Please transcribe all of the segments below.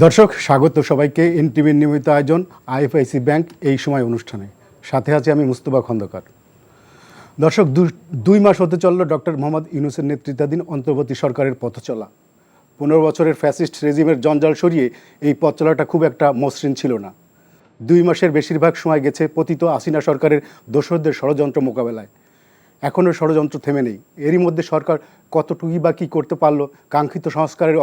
দর্শক স্বাগত সবাইকে এনটিভির নিয়মিত আয়োজন আইএফআইসি ব্যাংক এই সময় অনুষ্ঠানে। সাথে আছি আমি মুস্তফা খন্দকার। দর্শক, 2 মাস হতে চলল ডক্টর মোহাম্মদ ইউনূসের নেতৃত্বাধীন অন্তর্বর্তী সরকারের পথ চলা। 15 বছরের ফ্যাসিস্ট রেজিমের জঞ্জাল সরিয়ে এই পথ চলাটা খুব একটা মসৃণ ছিল না। 2 মাসের বেশিরভাগ সময় গেছে পতিত হাসিনা সরকারের দোসরদের ষড়যন্ত্র মোকাবেলায়। এখনও ষড়যন্ত্র থেমে নেই। এরই মধ্যে সরকার কতটুকুই বা কী করতে পারলো, কাঙ্ক্ষিত সংস্কারের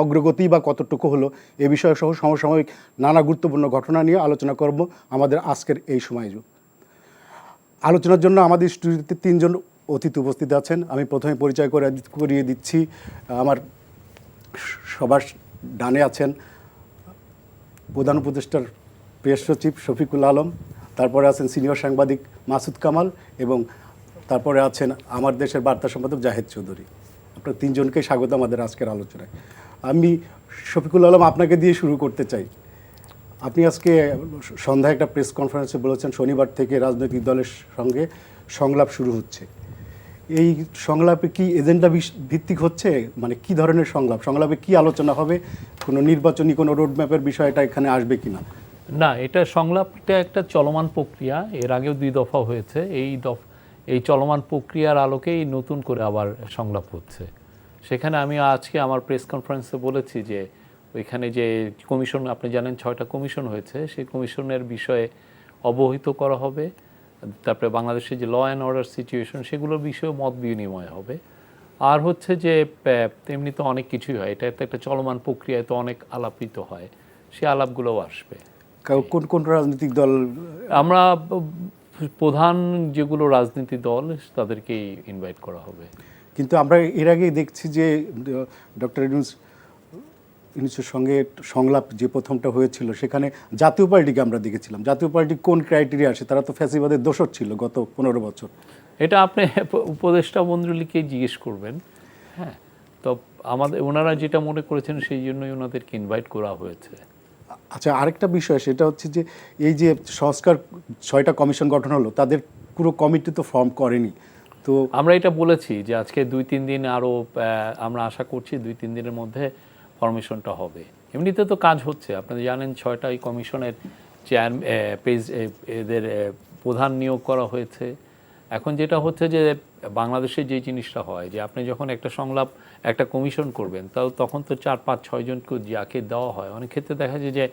অগ্রগতি বা কতটুকু হলো, এ বিষয়ে সহ সমসাময়িক নানা গুরুত্বপূর্ণ ঘটনা নিয়ে আলোচনা করব আমাদের আজকের এই সময়। আলোচনার জন্য আমাদের স্টুডিওতে 3 জন অতিথি উপস্থিত আছেন। আমি প্রথমে পরিচয় করিয়ে দিচ্ছি। আমার সবার ডানে আছেন প্রধান উপদেষ্টার প্রেস সচিব শফিকুল আলম, তারপরে আছেন সিনিয়র সাংবাদিক মাসুদ কামাল এবং তারপরে আছেন আমার দেশের বার্তা সম্পাদক জাহেদ চৌধুরী। আপনার 3 জনকে স্বাগত আমাদের আজকের আলোচনায়। আমি শফিকুল আলম আপনাকে দিয়ে শুরু করতে চাই। আপনি আজকে সন্ধ্যায় একটা প্রেস কনফারেন্সে বলেছেন শনিবার থেকে রাজনৈতিক দলের সঙ্গে সংলাপ শুরু হচ্ছে। এই সংলাপে কি এজেন্ডা ভিত্তিক হচ্ছে, মানে কি ধরনের সংলাপে কি আলোচনা হবে, কোনো নির্বাচনী কোনো রোডম্যাপের বিষয়টা এখানে আসবে কিনা? না, এটা সংলাপটা একটা চলমান প্রক্রিয়া। এর আগেও 2 দফা হয়েছে। এই চলমান প্রক্রিয়ার আলোকেই নতুন করে আবার সংলাপ হচ্ছে। সেখানে আমি আজকে আমার প্রেস কনফারেন্সে বলেছি যে ওইখানে যে কমিশন, আপনি জানেন 6টা কমিশন হয়েছে, সেই কমিশনের বিষয়ে অবহিত করা হবে। তারপরে বাংলাদেশের যে ল অ্যান্ড অর্ডার সিচুয়েশন, সেগুলোর বিষয়েও মত বিনিময় হবে। আর হচ্ছে যে তেমনি তো অনেক কিছুই হয়, এটা একটা চলমান প্রক্রিয়ায় তো অনেক আলাপিত হয়, সেই আলাপগুলোও আসবে। কোন কোন রাজনৈতিক দল? আমরা প্রধান যেগুলো রাজনীতি দল তাদেরকেই ইনভাইট করা হবে। কিন্তু আমরা এর আগেই দেখছি যে ডক্টর ইউনূসের সঙ্গে সংলাপ যে প্রথমটা হয়েছিল, সেখানে জাতীয় পার্টিকে আমরা দেখেছিলাম। জাতীয় পার্টি কোন ক্রাইটেরিয়া আসে? তারা তো ফ্যাসিবাদের দোসর ছিল গত 15 বছর। এটা আপনি উপদেষ্টা মণ্ডলীকে জিজ্ঞেস করবেন। হ্যাঁ, তো ওনারা যেটা মনে করেছেন সেই জন্যই ওনাদেরকে ইনভাইট করা হয়েছে। আচ্ছা, আরেকটা বিষয় সেটা হচ্ছে যে এই যে সংস্কার 6টা কমিশন গঠন হলো, তাদের পুরো কমিটি তো ফর্ম করেনি। তো আমরা এটা বলেছি যে আজকে 2-3 দিন আরও আমরা আশা করছি 2-3 দিনের মধ্যে ফরমেশনটা হবে। এমনিতে তো কাজ হচ্ছে, আপনারা জানেন 6টা এই কমিশনের এদের প্রধান নিয়োগ করা হয়েছে। এখন যেটা হচ্ছে যে বাংলাদেশে যে জিনিসটা হয় যে আপনি যখন একটা কমিশন করবেন, তখন তো 4-5-6 জনকে যাকে দেওয়া হয়, অনেক ক্ষেত্রে দেখা যায় যে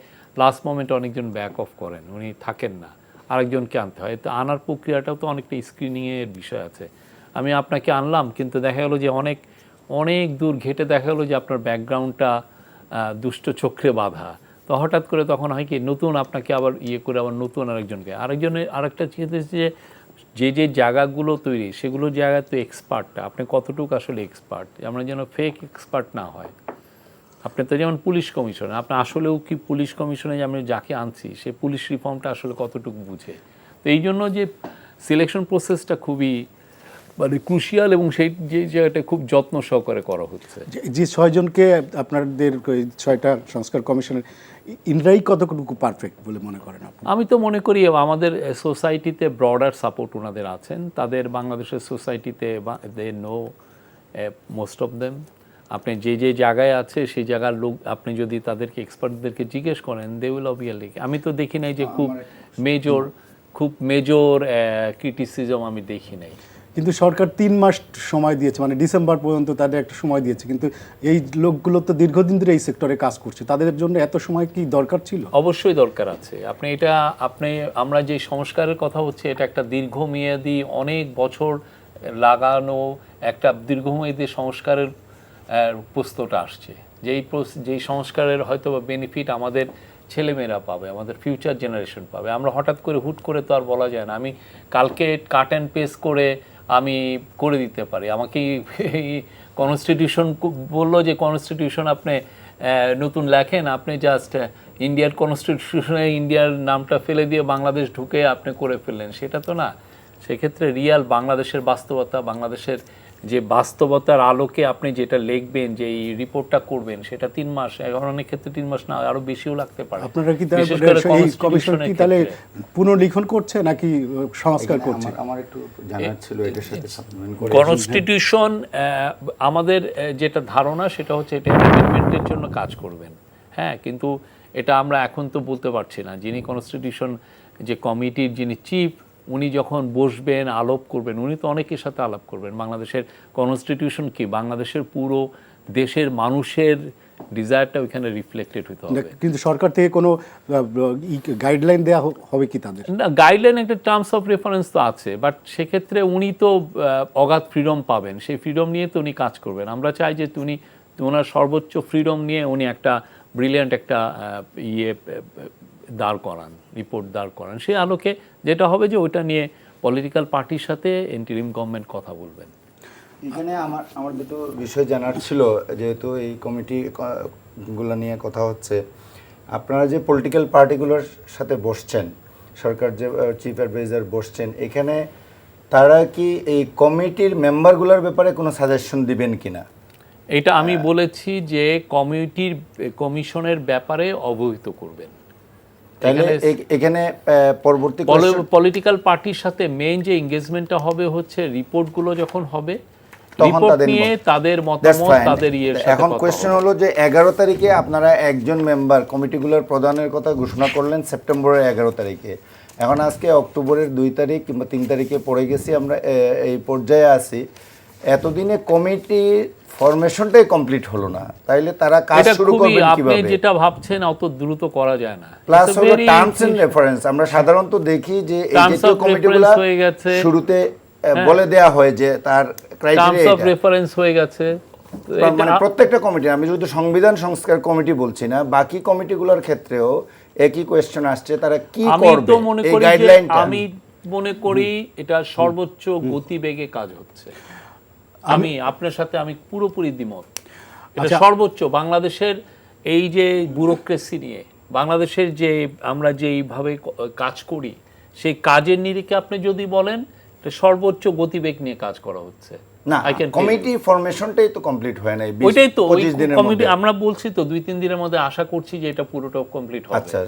লাস্ট মোমেন্টে অনেকজন ব্যাক অফ করেন, উনি থাকেন না, আরেকজনকে আনতে হয়। তো আনার প্রক্রিয়াটাও তো অনেকটা স্ক্রিনিংয়ের বিষয় আছে। আমি আপনাকে আনলাম, কিন্তু দেখা গেলো যে অনেক দূর ঘেটে দেখা গেলো যে আপনার ব্যাকগ্রাউন্ডটা দুষ্ট চক্রে বাঁধা। তো হঠাৎ করে তখন হয় কি, নতুন আপনাকে আবার করে আবার নতুন আরেকটা চিন্তা যে জায়গাগুলো তৈরি, সেগুলো জায়গায় তো এক্সপার্টটা আপনি কতটুকু আসলে এক্সপার্ট, আমরা যেন ফেক এক্সপার্ট না হয়। আপনি তো যেমন পুলিশ কমিশনে, আপনি আসলেও কি পুলিশ কমিশনে যে আমি যাকে আনছি সে পুলিশ রিফর্মটা আসলে কতটুকু বুঝে। তো এই জন্য যে সিলেকশন প্রসেসটা খুবই মানে ক্রুশিয়াল, এবং সেই যে জায়গাটা খুব যত্ন সহকারে করা হচ্ছে। যে 6 জনকে আপনাদের 6টা সংস্কার কমিশনের, ইনরাই কতটুকু পারফেক্ট বলে মনে করেন আপনি? আমি তো মনে করি আমাদের সোসাইটিতে ব্রডার সাপোর্ট ওনাদের আছেন। তাদের বাংলাদেশের সোসাইটিতে they know most of them. আপনি যে জায়গায় আছে সেই জায়গার লোক, আপনি যদি তাদেরকে এক্সপার্টদেরকে জিজ্ঞেস করেন, দে উইল অবভিয়াসলি। আমি তো দেখি নাই যে খুব মেজর ক্রিটিসিজম আমি দেখি নাই। কিন্তু সরকার 3 মাস সময় দিয়েছে, মানে ডিসেম্বর পর্যন্ত তাদের একটা সময় দিয়েছে। কিন্তু এই লোকগুলো তো দীর্ঘদিন ধরে এই সেক্টরে কাজ করছে, তাদের জন্য এত সময় কি দরকার ছিল? অবশ্যই দরকার আছে। আমরা যে সংস্কারের কথা হচ্ছে, এটা একটা দীর্ঘমেয়াদী, অনেক বছর লাগানো একটা দীর্ঘমেয়াদী সংস্কারের প্রশ্নটা আসছে। যেই সংস্কারের হয়তো বেনিফিট আমাদের ছেলেমেয়েরা পাবে, আমাদের ফিউচার জেনারেশন পাবে। আমরা হঠাৎ করে হুট করে তো আর বলা যায় না আমি কালকে কাট অ্যান্ড পেস্ট করে আমি করে দিতে পারি। আমাকে কনস্টিটিউশন বললো যে কনস্টিটিউশন আপনি নতুন লেখেন, আপনি জাস্ট ইন্ডিয়ার কনস্টিটিউশনে ইন্ডিয়ার নামটা ফেলে দিয়ে বাংলাদেশ ঢুকে আপনি করে ফেললেন, সেটা তো না। সেক্ষেত্রে রিয়াল বাংলাদেশের বাস্তবতা, বাংলাদেশের যে বাস্তবতার আলোকে আপনি যেটা লিখবেন, যে এই রিপোর্টটা করবেন, সেটা 3 মাস, অনেক ক্ষেত্রে 3 মাস না, আরো বেশিও লাগতে পারে। আপনারা কি তাহলে পুনর্লিখন করছে নাকি সংস্কার করছে? আমার একটু জানার ছিল এটার সাথে সাপ্লিমেন্ট করে। কনস্টিটিউশন আমাদের যেটা ধারণা সেটা হচ্ছে এটা অ্যামেন্ডমেন্টের জন্য কাজ করবেন। হ্যাঁ, কিন্তু এটা আমরা এখন তো বলতে পারছি না। যিনি কনস্টিটিউশন যে কমিটির যিনি চিফ, উনি যখন বসবেন আলাপ করবেন, উনি তো অনেকের সাথে আলাপ করবেন। বাংলাদেশের কনস্টিটিউশন কি, বাংলাদেশের পুরো দেশের মানুষের ডিজায়ারটা ওইখানে রিফ্লেক্টেড হতে হবে। কিন্তু সরকার থেকে কোনো গাইডলাইন দেওয়া হবে কি তাদের? না, গাইডলাইন একটা টার্মস অফ রেফারেন্স তো আছে, বাট সেক্ষেত্রে উনি তো অগাধ ফ্রিডম পাবেন, সেই ফ্রিডম নিয়ে তো উনি কাজ করবেন। আমরা চাই যে উনি ওনার সর্বোচ্চ ফ্রিডম নিয়ে উনি একটা ব্রিলিয়ান্ট একটা দাঁড় করান, রিপোর্ট দাঁড় করান। সেই আলোকে যেটা হবে যে ওইটা নিয়ে পলিটিক্যাল পার্টির সাথে ইন্টারিম গভর্নমেন্ট কথা বলবেন। এখানে আমার দুটো বিষয় জানার ছিল, যেহেতু এই কমিটিগুলো নিয়ে কথা হচ্ছে। আপনারা যে পলিটিক্যাল পার্টিগুলোর সাথে বসছেন, সরকার যে চিফ অ্যাডভাইজার বসছেন, এখানে তারা কি এই কমিটির মেম্বারগুলোর ব্যাপারে কোনো সাজেশন দিবেন কিনা? এটা আমি বলেছি যে কমিশনের ব্যাপারে অবহিত করবেন। তাহলে এখানে পরবর্তী পলিটিক্যাল পার্টির সাথে মেইন যে এনগেজমেন্টটা হবে হচ্ছে রিপোর্টগুলো যখন হবে, তখন তাদের মতামত, তাদের ইয়ের সাথে এখন কোয়েশ্চেন হলো যে 11 তারিখে আপনারা একজন মেম্বার কমিটিগুলোর প্রধানের কথা ঘোষণা করলেন সেপ্টেম্বরের 11 তারিখে। এখন আজকে অক্টোবরের 2 তারিখ কিংবা 3 তারিখে পড়ে গেছি, আমরা এই পর্যায়ে আছি। এতদিনে কমিটি ফরমেশনটাই কমপ্লিট হলো না, তাইলে তারা কাজ শুরু করবেন কিভাবে? আপনি যেটা ভাবছেন অত দ্রুত করা যায় না। প্লাস হলো টার্মস এন্ড রেফারেন্স, আমরা সাধারণত দেখি যে এই জাতীয় কমিটিগুলো শুরুতে বলে দেয়া হয় যে তার ক্রাইটেরিয়া, টার্মস অফ রেফারেন্স হয়ে গেছে। মানে প্রত্যেকটা কমিটি, আমি শুধু সংবিধান সংস্কার কমিটি বলছি না, বাকি কমিটিগুলোর ক্ষেত্রেও একই কোয়েশ্চেন আসছে, তারা কি করবে এই গাইডলাইনটা। আমি মনে করি এটা সর্বোচ্চ গতিবেগে কাজ হচ্ছে। আমি আপনার সাথে আমি পুরোপুরি দ্বিমত। এটা সর্বোচ্চ বাংলাদেশের এই যে ব্যুরোক্রেসি নিয়ে, বাংলাদেশের যে আমরা যেইভাবে কাজ করি, সেই কাজের নিরিখে আপনি যদি বলেন এটা সর্বোচ্চ গতিবেগ নিয়ে কাজ করা হচ্ছে। না, কমিটি ফরমেশনটাই তো কমপ্লিট হয় নাই। ওইটাই তো কমিটি আমরা বলছি তো 2-3 দিনের মধ্যে আশা করছি যে এটা পুরোটা কমপ্লিট হবে। আচ্ছা,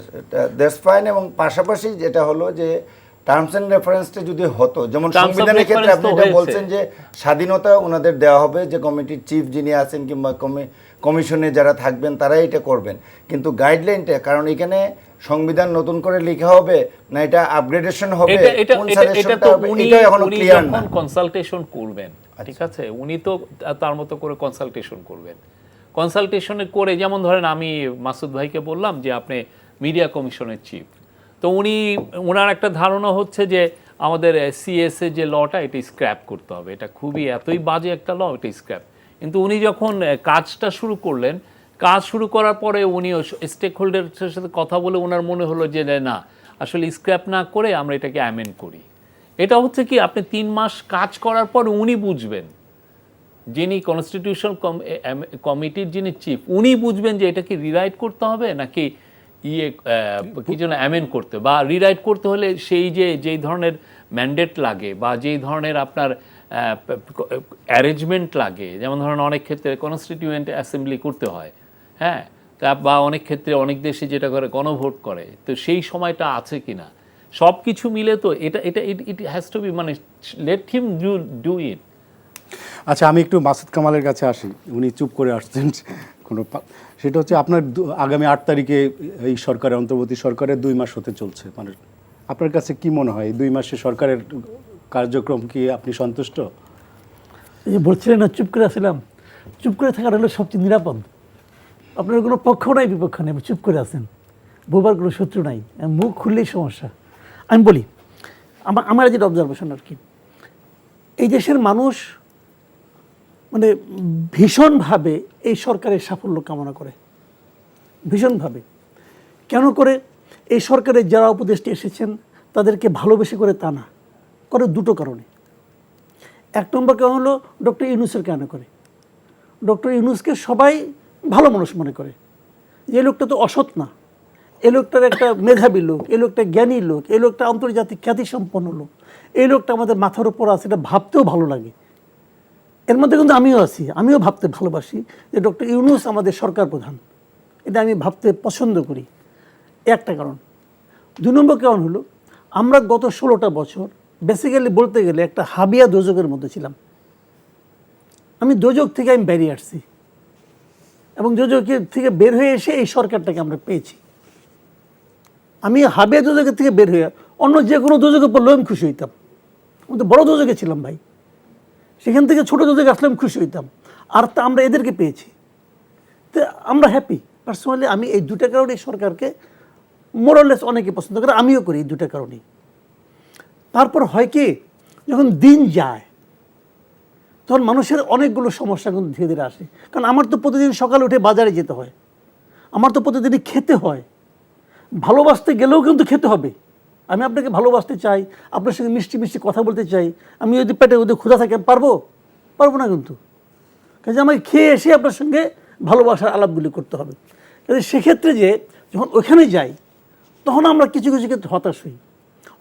দ্যাটস ফাইন। এবং পাশাপাশি যেটা হলো যে টার্মস এন্ড রেফারেন্সটা যদি হতো, যেমন সংবিধানের ক্ষেত্রে আপনি এটা বলছেন যে স্বাধীনতা ওনাদের দেওয়া হবে, যে কমিটির চিফ যিনি আছেন কিংবা কমিশনে যারা থাকবেন তারাই এটা করবেন। কিন্তু গাইডলাইনটা, কারণ এখানে সংবিধান নতুন করে লেখা হবে না এটা আপগ্রেডেশন হবে, কোন সাজেশনটা হবে এটা এখনো ক্লিয়ার না। কনসালটেশন করবেন, ঠিক আছে, উনি তো তার মতো করে কনসালটেশন করবেন। কনসালটেশনে করে, যেমন ধরেন আমি মাসুদ ভাইকে বললাম যে আপনি মিডিয়া কমিশনের চিফ, তো ওনার একটা ধারণা হচ্ছে যে আমাদের সিএসএ যে লটা এটা স্ক্র্যাপ করতে হবে, এটা খুবই এতই বাজে একটা ল, এটা স্ক্র্যাপ। কিন্তু উনি যখন কাজটা শুরু করলেন, কাজ শুরু করার পরে উনি স্টেক হোল্ডারের সাথে কথা বলে ওনার মনে হলো যে না, আসলে স্ক্র্যাপ না করে আমরা এটাকে অ্যামেন্ড করি। এটা হচ্ছে কি, আপনি 3 মাস কাজ করার পর উনি বুঝবেন, যিনি কনস্টিটিউশন কমিটির যিনি চিফ, উনি বুঝবেন যে এটাকে রিরাইট করতে হবে নাকি কি যেন অ্যামেন্ড করতে, বা রিরাইট করতে হলে সেই যেই ধরনের ম্যান্ডেট লাগে বা যেই ধরনের আপনার অ্যারেঞ্জমেন্ট লাগে, যেমন ধরেন অনেক ক্ষেত্রে কনস্টিটিউয়েন্ট অ্যাসেম্বলি করতে হয়, হ্যাঁ, বা অনেক ক্ষেত্রে অনেক দেশে যেটা করে গণভোট করে, তো সেই সময়টা আছে কিনা, সব কিছু মিলে তো ইট হ্যাজ টু বি, মানে লেট হিম ডু ইট। আচ্ছা, আমি একটু মাসুদ কামালের কাছে আসি, উনি চুপ করে আসছেন সেটা হচ্ছে আপনার আগামী 8 তারিখে এই সরকারের, অন্তর্বর্তী সরকারের 2 মাস হতে চলছে, মানে আপনার কাছে কি মনে হয় 2 মাসে সরকারের কার্যক্রম কি আপনি সন্তুষ্ট? এই যে বলছিলেন না চুপ করে আসলাম, চুপ করে থাকার হলো সবচেয়ে নিরাপদ। আপনার কোনো পক্ষ নাই, বিপক্ষ নেই, চুপ করে আছেন, বোবার কোনো শত্রু নাই, মুখ খুললেই সমস্যা। আমি বলি আমার যেটা অবজারভেশন আর কি, এই দেশের মানুষ মানে ভীষণভাবে এই সরকারের সাফল্য কামনা করে, ভীষণভাবে। কেন করে? এই সরকারের যারা উপদেষ্টা এসেছেন তাদেরকে ভালোবেসে করে তা না, করে দুটো কারণে। 1 নম্বর কারণ হলো ডক্টর ইউনূসের কেন করে। ডক্টর ইউনূসকে সবাই ভালো মানুষ মনে করে, যে এই লোকটা তো অসৎ না, এই লোকটার একটা মেধাবী লোক, এই লোকটা জ্ঞানী লোক, এই লোকটা আন্তর্জাতিক খ্যাতিসম্পন্ন লোক, এই লোকটা আমাদের মাথার উপর আছে, এটা ভাবতেও ভালো লাগে। এর মধ্যে কিন্তু আমিও আছি, আমিও ভাবতে ভালোবাসি যে ডক্টর ইউনূস আমাদের সরকার প্রধান, এটা আমি ভাবতে পছন্দ করি, একটা কারণ। 2 নম্বর কারণ হলো আমরা গত 16টা বছর বেসিক্যালি বলতে গেলে একটা হাবিয়া দোজকের মধ্যে ছিলাম। আমি দোজক থেকে বেরিয়ে আসছি, এবং যোজকের থেকে বের হয়ে এসে এই সরকারটাকে আমরা পেয়েছি। আমি হাবিয়া যোজকের থেকে বের হয়ে অন্য যে কোনো যোজকে পড়লেও আমি খুশি হইতাম। আমি তো বড় যোজকে ছিলাম ভাই, সেখান থেকে ছোটো যোজকে আসলে আমি খুশি হইতাম। আর তা আমরা এদেরকে পেয়েছি, তো আমরা হ্যাপি। পার্সোনালি আমি এই দুটা কারণে সরকারকে মোরালেস অনেকে পছন্দ করে, আমিও করি এই দুটা কারণেই। তারপর হয় কি, যখন দিন যায় তখন মানুষের অনেকগুলো সমস্যা কিন্তু ধীরে ধীরে আসে। কারণ আমার তো প্রতিদিন সকালে উঠে বাজারে যেতে হয়, আমার তো প্রতিদিনই খেতে হয়, ভালোবাসতে গেলেও কিন্তু খেতে হবে। আমি আপনাকে ভালোবাসতে চাই, আপনার সঙ্গে মিষ্টি মিষ্টি কথা বলতে চাই, আমি যদি পেটে যদি ক্ষুধা থাকে পারবো না কিন্তু। কাজে আমাকে খেয়ে এসে আপনার সঙ্গে ভালোবাসার আলাপগুলি করতে হবে। কাজে সেক্ষেত্রে যে যখন ওইখানে যাই তখন আমরা কিছু কিছু ক্ষেত্রে হতাশ হই।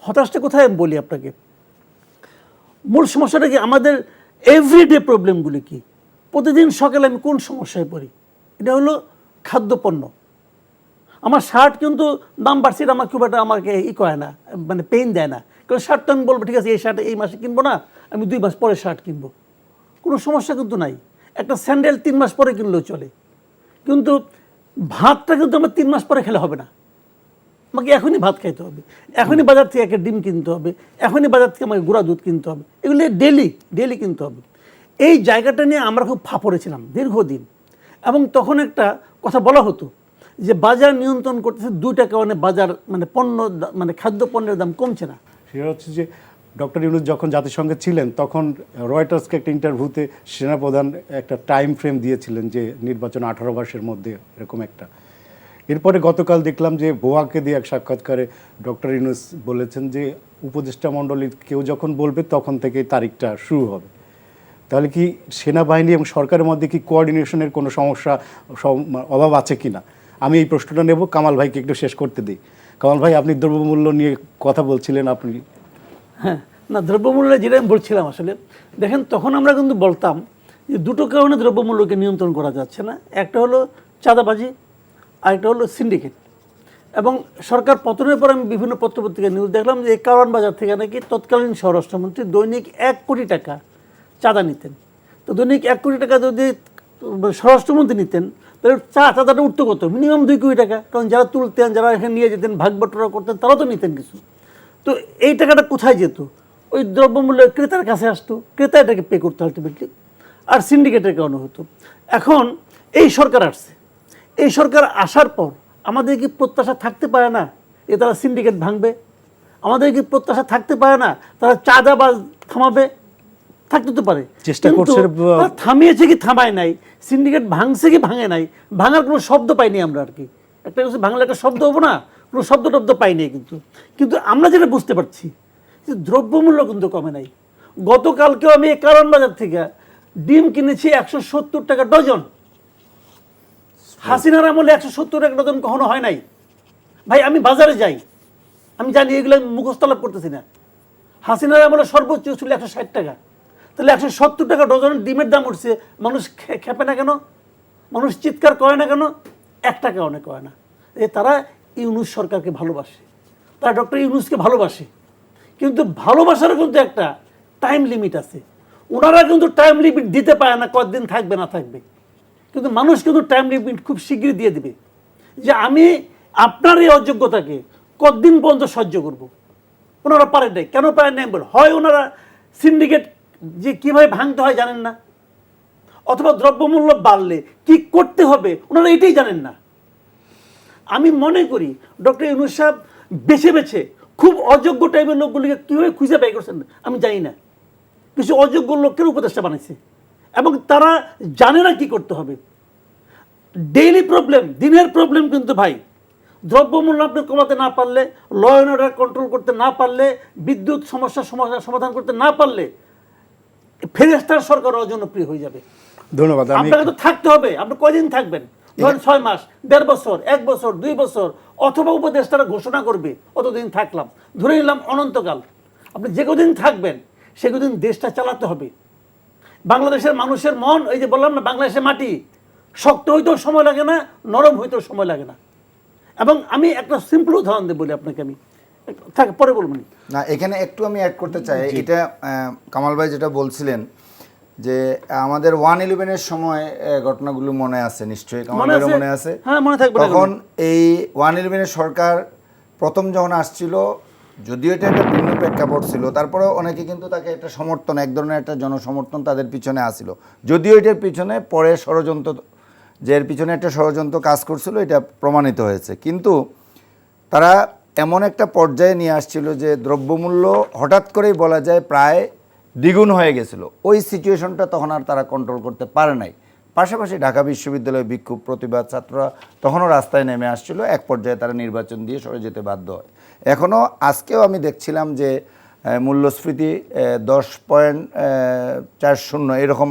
হতাশটা কোথায় আমি বলি আপনাকে, মূল সমস্যাটা কি, আমাদের এভরিডে প্রবলেমগুলি কি, প্রতিদিন সকালে আমি কোন সমস্যায় পড়ি, এটা হলো খাদ্যপণ্য। আমার শার্ট কিন্তু দাম বাড়ছে, এটা আমার খুব একটা আমাকে করে না, মানে পেইন দেয় না। কারণ শার্ট তো আমি বলবো ঠিক আছে এই শার্ট এই মাসে কিনবো না, আমি 2 মাস পরে শার্ট কিনবো, কোনো সমস্যা কিন্তু নাই। একটা স্যান্ডেল 3 মাস পরে কিনলেও চলে। কিন্তু ভাতটা কিন্তু আমার 3 মাস পরে খেলে হবে না, আমাকে এখনই ভাত খাইতে হবে, এখনই বাজার থেকে একটা ডিম কিনতে হবে, এখনই বাজার থেকে আমাকে গুঁড়া দুধ কিনতে হবে, এগুলো ডেলি কিনতে হবে। এই জায়গাটা নিয়ে আমরা খুব ফাঁপড়েছিলাম দীর্ঘদিন। এবং তখন একটা কথা বলা হতো যে বাজার নিয়ন্ত্রণ করতেছে 2টা কারণে, বাজার মানে মানে খাদ্যপণ্যের দাম কমছে না। সেটা হচ্ছে যে ডক্টর ইউনূস যখন জাতিসংঘে ছিলেন তখন রয়টার্সকে একটা ইন্টারভিউতে সেনাপ্রধান একটা টাইম ফ্রেম দিয়েছিলেন যে নির্বাচন 18 মাসের মধ্যে, এরকম একটা। এরপরে গতকাল দেখলাম যে ভুয়াকে দিয়ে এক সাক্ষাৎকারে ডক্টর ইউনূস বলেছেন যে উপদেষ্টা মণ্ডলীর কেউ যখন বলবে তখন থেকেই তারিখটা শুরু হবে। তাহলে কি সেনাবাহিনী এবং সরকারের মধ্যে কি কোঅর্ডিনেশনের কোনো সমস্যা অভাব আছে কি না? আমি এই প্রশ্নটা নেব, কামাল ভাইকে একটু শেষ করতে দিই। কামাল ভাই, আপনি দ্রব্যমূল্য নিয়ে কথা বলছিলেন। আপনি হ্যাঁ, না দ্রব্যমূল্য যেটা আমি বলছিলাম, আসলে দেখেন তখন আমরা কিন্তু বলতাম যে 2টো কারণে দ্রব্যমূল্যকে নিয়ন্ত্রণ করা যাচ্ছে না। একটা হলো চাঁদাবাজি, আরেকটা হলো সিন্ডিকেট। এবং সরকার পতনের পর আমি বিভিন্ন পত্রপত্রিকায় নিউজ দেখলাম যে এই কারওয়ান বাজার থেকে নাকি তৎকালীন স্বরাষ্ট্রমন্ত্রী দৈনিক 1 কোটি টাকা চাঁদা নিতেন। তো দৈনিক 1 কোটি টাকা যদি স্বরাষ্ট্রমন্ত্রী নিতেন তাহলে চাঁদাটা উঠতো কত, মিনিমাম 2 কোটি টাকা। কারণ যারা তুলতেন, যারা এখানে নিয়ে যেতেন, ভাগ বটরা করতেন, তারাও তো নিতেন কিছু। তো এই টাকাটা কোথায় যেত? ওই দ্রব্যমূল্য ক্রেতার কাছে আসতো, ক্রেতা এটাকে পে করতো আলটিমেটলি, আর সিন্ডিকেটের কারণে হতো। এখন এই সরকার আসছে, এই সরকার আসার পর আমাদের কি প্রত্যাশা থাকতে পারে না যে তারা সিন্ডিকেট ভাঙবে? আমাদের কি প্রত্যাশা থাকতে পারে না তারা চাঁদাবাজ থামাবে? থাকতে তো পারে, চেষ্টা করছে, থামিয়েছে কি থামায় নাই, সিন্ডিকেট ভাঙছে কি ভাঙে নাই, ভাঙার কোনো শব্দ পাইনি আমরা। আর কি একটা কিছু ভাঙলে একটা শব্দ হবো না, কোনো শব্দ টব্দ পাইনি। কিন্তু আমরা যেটা বুঝতে পারছি যে দ্রব্যমূল্য কিন্তু কমে নাই। গতকালকেও আমি এই কারওয়ান বাজার থেকে ডিম কিনেছি 170 টাকা ডজন। হাসিনার আমলে 170 টাকা ডজন কখনো হয় নাই ভাই। আমি বাজারে যাই, আমি জানি এগুলো মুখস্থ লাভ করতেছি না। হাসিনার আমলে সর্বোচ্চ ছিল 160 টাকা, তাহলে 170 টাকা ডজনের ডিমের দাম উঠছে। মানুষ খেপে না কেন? মানুষ চিৎকার করে না কেন? একটা কারণে করে না, যে তারা ইউনূস সরকারকে ভালোবাসে, তারা ডক্টর ইউনূসকে ভালোবাসে। কিন্তু ভালোবাসারও কিন্তু একটা টাইম লিমিট আছে। ওনারা কিন্তু টাইম লিমিট দিতে পারে না কতদিন থাকবে না থাকবে, কিন্তু মানুষ কিন্তু টাইম লিমিট খুব শীঘ্রই দিয়ে দিবে যে আমি আপনার এই অযোগ্যতাকে কতদিন পর্যন্ত সহ্য করব। ওনারা পারেন নাই, কেন পারেন নাই বল, হয় ওনারা সিন্ডিকেট যে কীভাবে ভাঙতে হয় জানেন না, অথবা দ্রব্যমূল্য বাড়লে কি করতে হবে ওনারা এটাই জানেন না। আমি মনে করি ডক্টর ইউনূস সাহেব বেছে বেছে খুব অযোগ্য টাইপের লোকগুলিকে কীভাবে খুঁজে বের করছেন আমি জানি না। কিছু অযোগ্য লোকের উপদেষ্টা বানাইছে এবং তারা জানে না কি করতে হবে। ডেইলি প্রবলেম, দিনের প্রবলেম কিন্তু ভাই, দ্রব্যমূল্য আপনি কমাতে না পারলে, ল অ্যান্ড অর্ডার কন্ট্রোল করতে না পারলে, বিদ্যুৎ সমস্যার সমাধান করতে না পারলে ফেরেশতার সরকার অজনপ্রিয় হয়ে যাবে। ধন্যবাদ। আপনাকে তো থাকতে হবে। আপনি কয়দিন থাকবেন? ধরেন 6 মাস, 1.5 বছর, 1 বছর, 2 বছর, অথবা উপদেষ্টারা ঘোষণা করবে অতদিন থাকলাম, ধরে নিলাম অনন্তকাল। আপনি যে কদিন থাকবেন সে কদিন দেশটা চালাতে হবে। বাংলাদেশের মানুষের মন, এই যে বললাম না, বাংলাদেশের মাটি শক্ত হইতেও সময় লাগে না, নরম হইতেও সময় লাগে না। এবং আমি একটা সিম্পল উদাহরণ দিয়ে বলি আপনাকে, আমি পরে বলবো না, এখানে একটু আমি অ্যাড করতে চাই। এটা কামাল ভাই যেটা বলছিলেন যে আমাদের 111-এর সময় ঘটনাগুলো মনে আছে নিশ্চয়ই, আমাদেরও মনে আছে। হ্যাঁ, মনে থাকবে না তখন এই 111-এর সরকার প্রথম যখন আসছিল, যদিও এটা একটা ভিন্ন প্রেক্ষাপট ছিল, তারপরে অনেকে কিন্তু তাকে একটা সমর্থন, এক ধরনের একটা জনসমর্থন তাদের পিছনে আসছিল, যদিও এটার পিছনে পরে ষড়যন্ত্র, যে এর পিছনে একটা ষড়যন্ত্র কাজ করছিল, এটা প্রমাণিত হয়েছে। কিন্তু তারা এমন একটা পর্যায়ে নিয়ে আসছিল যে দ্রব্যমূল্য হঠাৎ করেই বলা যায় প্রায় দ্বিগুণ হয়ে গেছিল। ওই সিচুয়েশনটা তখন আর তারা কন্ট্রোল করতে পারে নাই। পাশাপাশি ঢাকা বিশ্ববিদ্যালয়ে বিক্ষোভ, প্রতিবাদ, ছাত্ররা তখনও রাস্তায় নেমে আসছিল, এক পর্যায়ে তারা নির্বাচন দিয়ে সরে যেতে বাধ্য হয়। এখনও আজকেও আমি দেখছিলাম যে মূল্যস্ফীতি 10.40 এরকম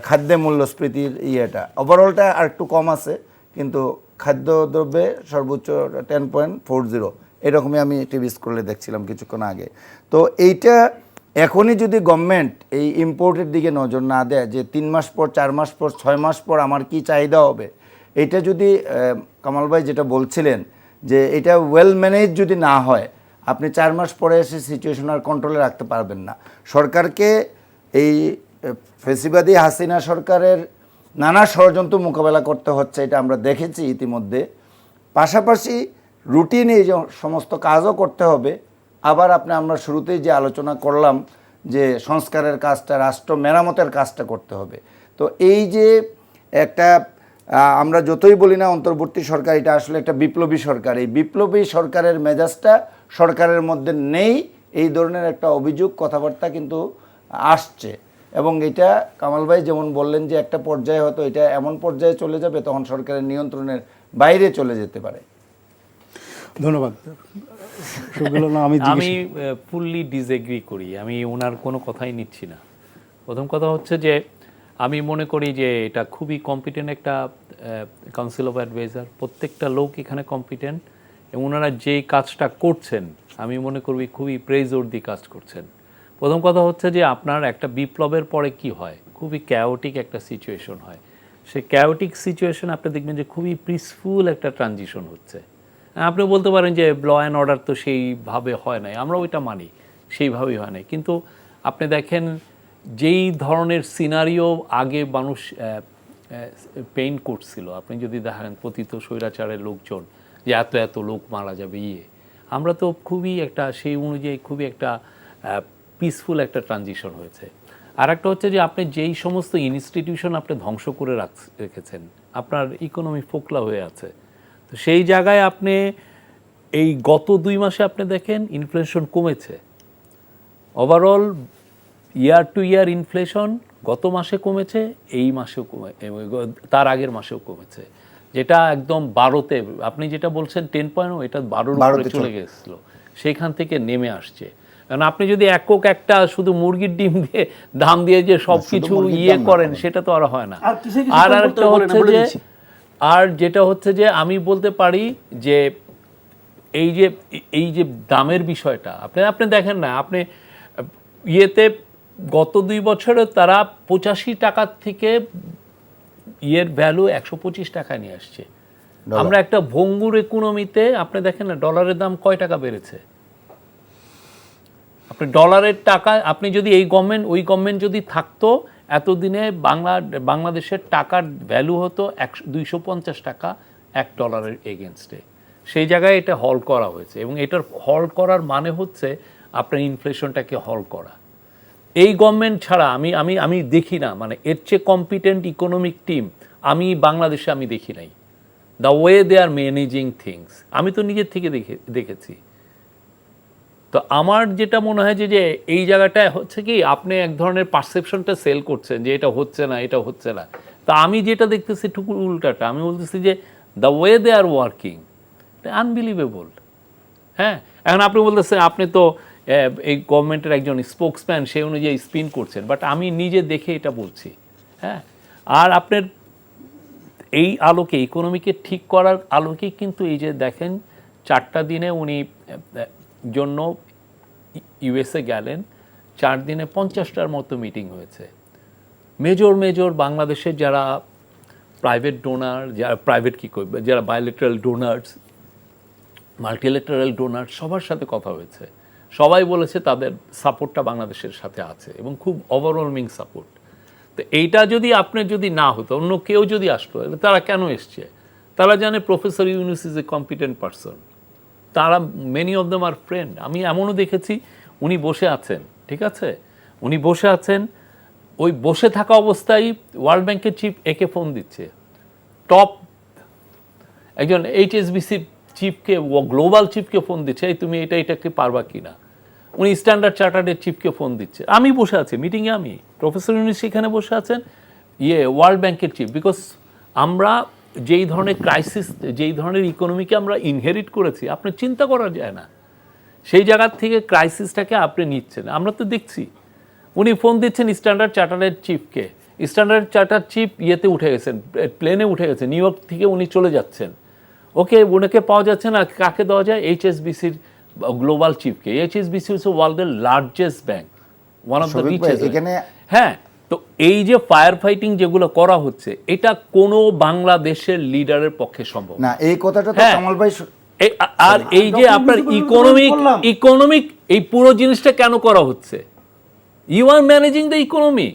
খাদ্য মূল্যস্ফীতির ইয়েটা, ওভারঅলটা আর একটু কম আছে, কিন্তু খাদ্যদ্রব্যে সর্বোচ্চ 10.40 এরকমই আমি টিভি স্ক্রলে দেখছিলাম কিছুক্ষণ আগে। তো এইটা এখনই যদি গভর্নমেন্ট এই ইম্পোর্টের দিকে নজর না দেয়, যে 3 মাস পর, 4 মাস পর, 6 মাস পর আমার কি চাহিদা হবে, এটা যদি কামাল ভাই যেটা বলছিলেন যে এটা ওয়েল ম্যানেজ যদি না হয়, আপনি 4 মাস পরে এসে সিচুয়েশন আর কন্ট্রোলে রাখতে পারবেন না। সরকারকে এই ফেসিবাদী হাসিনা সরকারের নানা ষড়যন্ত্র মোকাবেলা করতে হচ্ছে, এটা আমরা দেখেছি ইতিমধ্যে। পাশাপাশি রুটিন এই সমস্ত কাজও করতে হবে। আবার আমরা শুরুতেই যে আলোচনা করলাম যে সংস্কারের কাজটা, রাষ্ট্র মেরামতের কাজটা করতে হবে। তো এই যে একটা আমরা যতই বলি না অন্তর্বর্তী সরকার, এটা আসলে একটা বিপ্লবী সরকার, এই বিপ্লবী সরকারের মেজাজটা সরকারের মধ্যে নেই, এই ধরনের একটা অভিযোগ, কথাবার্তা কিন্তু আসছে। এবং এটা কামাল ভাই যেমন বললেন যে একটা পর্যায়ে হয়তো এটা এমন পর্যায়ে চলে যাবে তখন সরকারের নিয়ন্ত্রণের বাইরে চলে যেতে পারে। ধন্যবাদ। আমি ফুললি ডিসএগ্রি করি, আমি ওনার কোনো কথাই নিচ্ছি না। প্রথম কথা হচ্ছে যে আমি মনে করি যে এটা খুবই কম্পিটেন্ট একটা কাউন্সিল অফ অ্যাডভাইজার, প্রত্যেকটা লোক এখানে কম্পিটেন্ট, এবং ওনারা যেই কাজটা করছেন আমি মনে করি খুবই প্রেজওর্দি কাজ করছেন। প্রথম কথা হচ্ছে যে আপনার একটা বিপ্লবের পরে কি হয়, খুবই ক্যাওটিক একটা সিচুয়েশন হয়। সেই ক্যাওটিক সিচুয়েশন আপনি দেখবেন যে খুবই পিসফুল একটা ট্রানজিশন হচ্ছে। আপনি বলতে পারেন যে ল অ্যান্ড অর্ডার তো সেইভাবে হয় নাই, আমরা ওইটা মানি, সেইভাবেই হয় নাই। কিন্তু আপনি দেখেন যেই ধরনের সিনারিও আগে মানুষ পেইন্ট করছিল, আপনি যদি দেখেন পতিত স্বৈরাচারের লোকজন যে এত এত লোক মারা যাবে, আমরা তো খুবই একটা সেই অনুযায়ী খুবই একটা পিসফুল একটা ট্রানজিশন হয়েছে। আর একটা হচ্ছে যে আপনি যেই সমস্ত ইনস্টিটিউশন আপনি ধ্বংস করে রেখেছেন, আপনার ইকোনমি ফোকলা হয়ে আছে, তো সেই জায়গায় আপনি এই গত 2 মাসে আপনি দেখেন ইনফ্লেশন কমেছে। ওভারঅল ইয়ার টু ইয়ার ইনফ্লেশন গত মাসে কমেছে, এই মাসেও কমে, তার আগের মাসেও কমেছে, যেটা একদম 12-তে, আপনি যেটা বলছেন 10.0, এটা 12-র উপরে চলে গেছিলো, সেইখান থেকে নেমে আসছে। কারণ আপনি যদি একক একটা শুধু মুরগির ডিম দিয়ে দাম দিয়ে যে সব কিছু করেন, সেটা তো আর হয় না। আর একটা হচ্ছে যে, আর যেটা হচ্ছে যে আমি বলতে পারি যে এই যে দামের বিষয়টা আপনি দেখেন না, আপনি গত 2 বছরে তারা 85 টাকা থেকে ভ্যালু 125 টাকায় নিয়ে আসছে। আমরা একটা ভঙ্গুর ইকোনমিতে আপনি দেখেন না ডলারের দাম কয় টাকা বেড়েছে। আপনি ডলারের টাকা, আপনি যদি এই গভর্নমেন্ট ওই গভর্নমেন্ট যদি থাকতো, এতদিনে বাংলাদেশের টাকার ভ্যালু হতো 250 টাকা $1 এগেনস্টে। সেই জায়গায় এটা হল করা হয়েছে, এবং এটার হল করার মানে হচ্ছে আপনার ইনফ্লেশনটাকে হল করা। এই গভর্নমেন্ট ছাড়া আমি দেখি না, মানে এর চেয়ে কম্পিটেন্ট ইকোনমিক টিম আমি বাংলাদেশে আমি দেখি নাই। The way they are managing things আমি তো নিজের থেকে দেখেছি। তো আমার যেটা মনে হয় যে এই জায়গাটায় হচ্ছে কি, আপনি এক ধরনের পারসেপশনটা সেল করছেন যে এটা হচ্ছে না, এটা হচ্ছে না। তা আমি যেটা দেখতেছি টুকু উল্টাটা, আমি বলতেছি যে the way they are working unbelievable. হ্যাঁ, এখন আপনি বলতেছেন আপনি তো এই গভর্নমেন্টের একজন স্পোকসম্যান, সেই অনুযায়ী স্পিন করছেন, বাট আমি নিজে দেখে এটা বলছি। হ্যাঁ, আর আপনার এই আলোকে, ইকোনমিকে ঠিক করার আলোকে কিন্তু এই যে দেখেন 4টা দিনে উনি জন্য ইউএসএ গেলেন, 4 দিনে 50টার মতো মিটিং হয়েছে। মেজর বাংলাদেশের যারা প্রাইভেট ডোনার, যারা প্রাইভেট কী করবে, যারা বায়োলেটারাল ডোনার্স, মাল্টিলেটারাল ডোনার, সবার সাথে কথা হয়েছে। সবাই বলেছে তাদের সাপোর্টটা বাংলাদেশের সাথে আছে এবং খুব ওভারওয়েলমিং সাপোর্ট। তো এইটা যদি আপনার যদি না হতো, অন্য কেউ যদি আসতো, তারা কেন এসছে? তারা জানে professor Yunus is a competent person, তারা many of them are friend. আমি এমনও দেখেছি উনি বসে আছেন, ঠিক আছে, উনি বসে আছেন, ওই বসে থাকা অবস্থায় ওয়ার্ল্ড ব্যাংকের চিফ একে ফোন দিচ্ছে, টপ একজন HSBC চিফকে, গ্লোবাল চিফকে ফোন দিচ্ছে, এই তুমি এটাকে পারবা কি না। উনি স্ট্যান্ডার্ড চার্টার্ডের চিফকে ফোন দিচ্ছে, আমি বসে আছি মিটিংয়ে, আমি প্রফেসর ইউনুস সেখানে বসে আছেন, ওয়ার্ল্ড ব্যাংকের চিফ। বিকজ আমরা যেই ধরনের ক্রাইসিস, যেই ধরনের ইকোনমিকে আমরা ইনহেরিট করেছি, আপনার চিন্তা করা যায় না, সেই জায়গার থেকে ক্রাইসিসটাকে আপনি নিচ্ছেন। আমরা তো দেখছি উনি ফোন দিচ্ছেন স্ট্যান্ডার্ড চার্টার্ডের চিফকে, স্ট্যান্ডার্ড চার্টার চিফ উঠে গেছেন, প্লেনে উঠে গেছেন, নিউ ইয়র্ক থেকে উনি চলে যাচ্ছেন। ওকে, ওনাকে পাওয়া যাচ্ছে না, কাকে দেওয়া যায়? HSBCর গ্লোবাল চিফকে। HSBC হচ্ছে ওয়ার্ল্ডের largest bank, one of the richest. হ্যাঁ, তো এই যে ফায়ার ফাইটিং যেগুলো করা হচ্ছে, এটা কোনো বাংলাদেশের লিডারের পক্ষে সম্ভব না। এই কথাটা তো কামাল ভাই, আর এই যে আপনার ইকোনমিক এই পুরো জিনিসটা কেন করা হচ্ছে? You are managing the economy.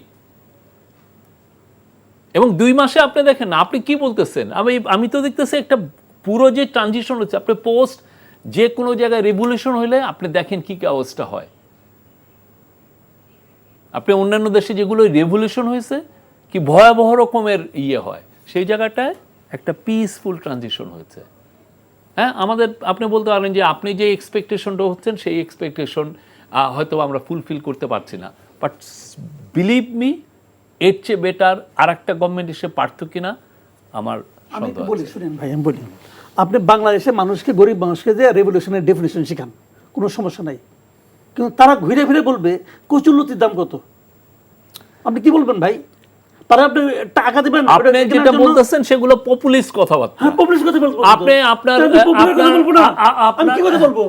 এবং 2 মাসে আপনি দেখেন না, আপনি কি বলতেছেন? আমি তো দেখতেছি একটা পুরো যে ট্রানজিশন হচ্ছে, আপনি পোস্ট যে কোনো জায়গায় রেভলিউশন হলে আপনি দেখেন কি কি অবস্থা হয়। আপনি অন্যান্য দেশে যেগুলো রেভলিউশন হয়েছে, কি ভয়াবহ রকমের হয়, সেই জায়গাটায় একটা পিসফুল ট্রানজিশন হয়েছে। হ্যাঁ, আমাদের আপনি বলতে পারেন যে আপনি যে এক্সপেকটেশনটা হচ্ছেন, সেই এক্সপেকটেশন হয়তো আমরা ফুলফিল করতে পারছি না, বাট বিলিভ মি, এর চেয়ে বেটার আর একটা গভর্নমেন্ট এসে পারত কিনা আমার আমি সন্দেহ বলি, আছে। শুনেন ভাই, আমি বলি, আপনি বাংলাদেশে মানুষকে, গরিব মানুষকে যে রেভলিউশনের ডেফিনেশন শেখান, কোনো সমস্যা নাই, কিন্তু তারা ঘুরে ফিরে বলবে কচুরলতির দাম কত। আপনি কি বলবেন ভাই? তারা আপনি টাকা দিবেন, আপনি যেটা বলতেছেন সেগুলো পপুলিস্ট কথাবার্তা। হ্যাঁ, পপুলিস্ট কথা বলবো। আপনি আপনার আমি কি কথা বলবো?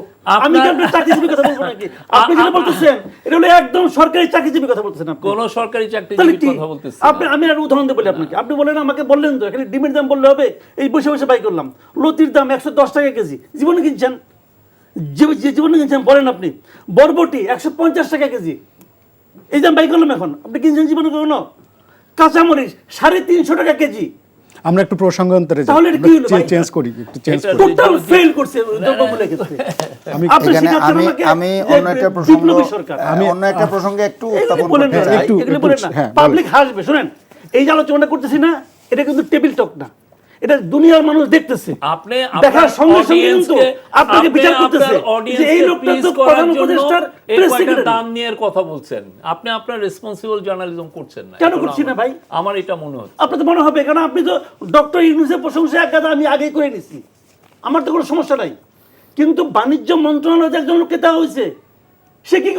আমি কি আপনার চাকরিজীবী কথা বলবো নাকি? আপনি যেটা বলতেছেন এটা হলো একদম সরকারি চাকরিজীবী কথা বলতেছেন আপনি। কোন সরকারি চাকরিজীবীর কথা বলতেছেন? আমি আর উদাহরণ দিয়ে বলি আপনাকে। আপনি বলেন, আমাকে বললেন তো এখানে ডিমের দাম বললে হবে? এই বসে বসে বাই করলাম, লতির দাম 110 টাকা কেজি। জীবনে কিনছেন? জীবনে কিনছেন বলেন আপনি? বরবটি 150 টাকা কেজি, এই দাম বাই করলাম এখন। আপনি কিনছেন জীবনে কখনো? কাঁচামরিচ 350 টাকা কেজি। আমরা একটু প্রসঙ্গান্তরে চেঞ্জ করি, একটু চেঞ্জ করি। টোটাল ফেল করছে দ্রব্যমূল্যের ক্ষেত্রে। আমি অন্য একটা প্রসঙ্গে একটু উত্থাপন করতে চাই। এগুলো বলেন না, পাবলিক হাসবে। শুনেন, এই যে আলোচনা করতেছি না, এটা কিন্তু টেবিল টক না, এটা দুনিয়ার মানুষ দেখতেছে। আপনি দেখার সঙ্গে সঙ্গে কিন্তু আপনাকে বিচার করতেছে যে এই লোকটা তো প্রধান উপদেষ্টার প্রেস সেক্রেটারি। দাম নিয়ে কথা বলছেন, আপনি আপনার রেসপন্সিবল জার্নালিজম করছেন না। কেন করছি না ভাই? আমার এটা মনে হচ্ছে। আপনার তো মনে হবে, কারণ আপনি তো ডক্টর ইউনূসের প্রশংসা এক গাদা আমি আগেই করে নিছি, আমার তো কোনো সমস্যা নাই। কিন্তু বাণিজ্য মন্ত্রণালয়ে একজন লোককে দেওয়া হয়েছে, সে কি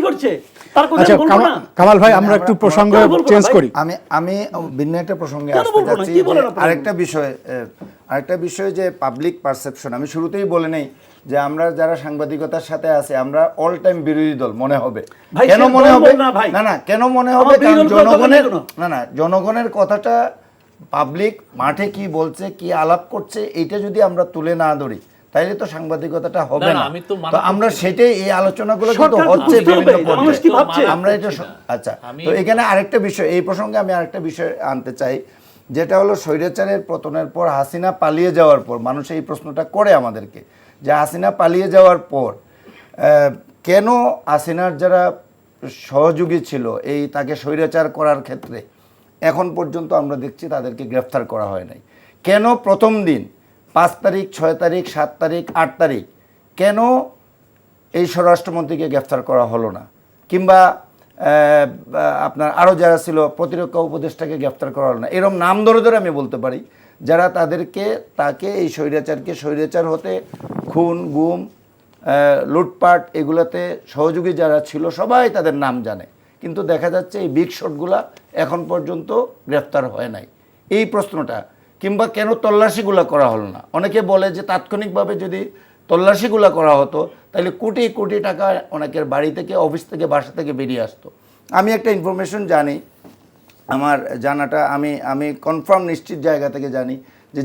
করছে? তার কথা আচ্ছা, বলবো না। কামাল ভাই, আমরা একটু প্রসঙ্গ চেঞ্জ করি। আমি ভিন্ন একটা প্রসঙ্গে আসতে যাচ্ছি। আরেকটা বিষয় যে পাবলিক পারসেপশন, আমি শুরুতেই বলে নেই যে আমরা যারা সাংবাদিকতার সাথে আছি, আমরা অল টাইম বিরোধী দল মনে হবে। কেন মনে হবে? না, কেন মনে হবে? কারণ জনগণের কথাটা পাবলিক মাঠে কি বলছে, কি আলাপ করছে, এইটা যদি আমরা তুলে না ধরি, তাইলে তো সাংবাদিকতাটা হবে না। তো আমরা সেটাই, এই আলোচনাগুলো কিন্তু হচ্ছে বিভিন্ন পর্যায়ে। আমরা এটা আচ্ছা, তো এখানে আরেকটা বিষয়, এই প্রসঙ্গে আমি আরেকটা বিষয় আনতে চাই, যেটা হলো স্বৈরাচারের পতনের পর, হাসিনা পালিয়ে যাওয়ার পর, মানুষ এই প্রশ্নটা করে আমাদেরকে যে হাসিনা পালিয়ে যাওয়ার পর কেন হাসিনার যারা সহযোগী ছিল এই তাকে স্বৈরাচার করার ক্ষেত্রে এখন পর্যন্ত আমরা দেখছি তাদেরকে গ্রেফতার করা হয় নাই। কেন প্রথম দিন 5 তারিখ, 6 তারিখ, 7 তারিখ, 8 তারিখ কেন এই স্বরাষ্ট্রমন্ত্রীকে গ্রেফতার করা হলো না? কিংবা আপনার আরও যারা ছিল প্রতিরক্ষা উপদেষ্টাকে গ্রেফতার করা হলো না? এরকম নাম ধরে ধরে আমি বলতে পারি, যারা তাকে এই স্বৈরাচার হতে, খুন, গুম, লুটপাট এগুলাতে সহযোগী যারা ছিল সবাই তাদের নাম জানে, কিন্তু দেখা যাচ্ছে এই বিগ শটগুলা এখন পর্যন্ত গ্রেফতার হয় নাই। এই প্রশ্নটা, কিংবা কেন তল্লাশিগুলো করা হলো না? অনেকে বলে যে তাৎক্ষণিকভাবে যদি তল্লাশিগুলো করা হতো তাহলে কোটি কোটি টাকা অনেকের বাড়ি থেকে, অফিস থেকে, বাসা থেকে বেরিয়ে আসতো। আমি একটা ইনফরমেশন জানি, আমার জানাটা আমি কনফার্ম নিশ্চিত জায়গা থেকে জানি,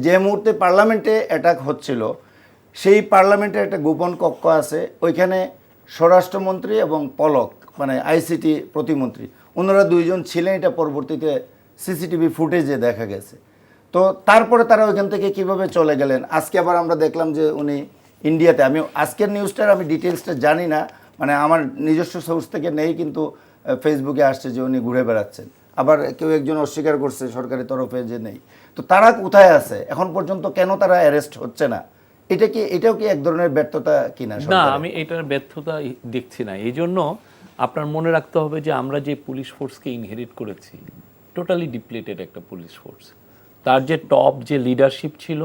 যে মুহূর্তে পার্লামেন্টে অ্যাটাক হচ্ছিল সেই পার্লামেন্টের একটা গোপন কক্ষ আছে, ওইখানে স্বরাষ্ট্রমন্ত্রী এবং পলক মানে আইসিটি প্রতিমন্ত্রী ওনারা দুইজন ছিলেন, এটা পরবর্তীতে সিসিটিভি ফুটেজে দেখা গেছে। তো তারপরে তারা ওইখান থেকে কিভাবে চলে গেলেন, আজকে আবার আমরা দেখলাম যে উনি ইন্ডিয়াতে, আমি আজকের নিউজটার আমি ডিটেলসটা জানি না, মানে আমার নিজস্ব সোর্স থেকে নেই, কিন্তু ফেসবুকে আসছে যে উনি ঘুরে বেড়াচ্ছেন। আবার কেউ একজন অস্বীকার করছে সরকারি তরফে যে নেই। তো তারা কোথায় আছে এখন পর্যন্ত, কেন তারা অ্যারেস্ট হচ্ছে না? এটাও কি এক ধরনের ব্যর্থতা কিনা? না, আমি এটার ব্যর্থতা দেখছি না। এই জন্য আপনার মনে রাখতে হবে যে আমরা যে পুলিশ ফোর্সকে ইনহেরিট করেছি, টোটালি ডিপ্লিটেড একটা পুলিশ ফোর্স। তার যে টপ যে লিডারশিপ ছিল,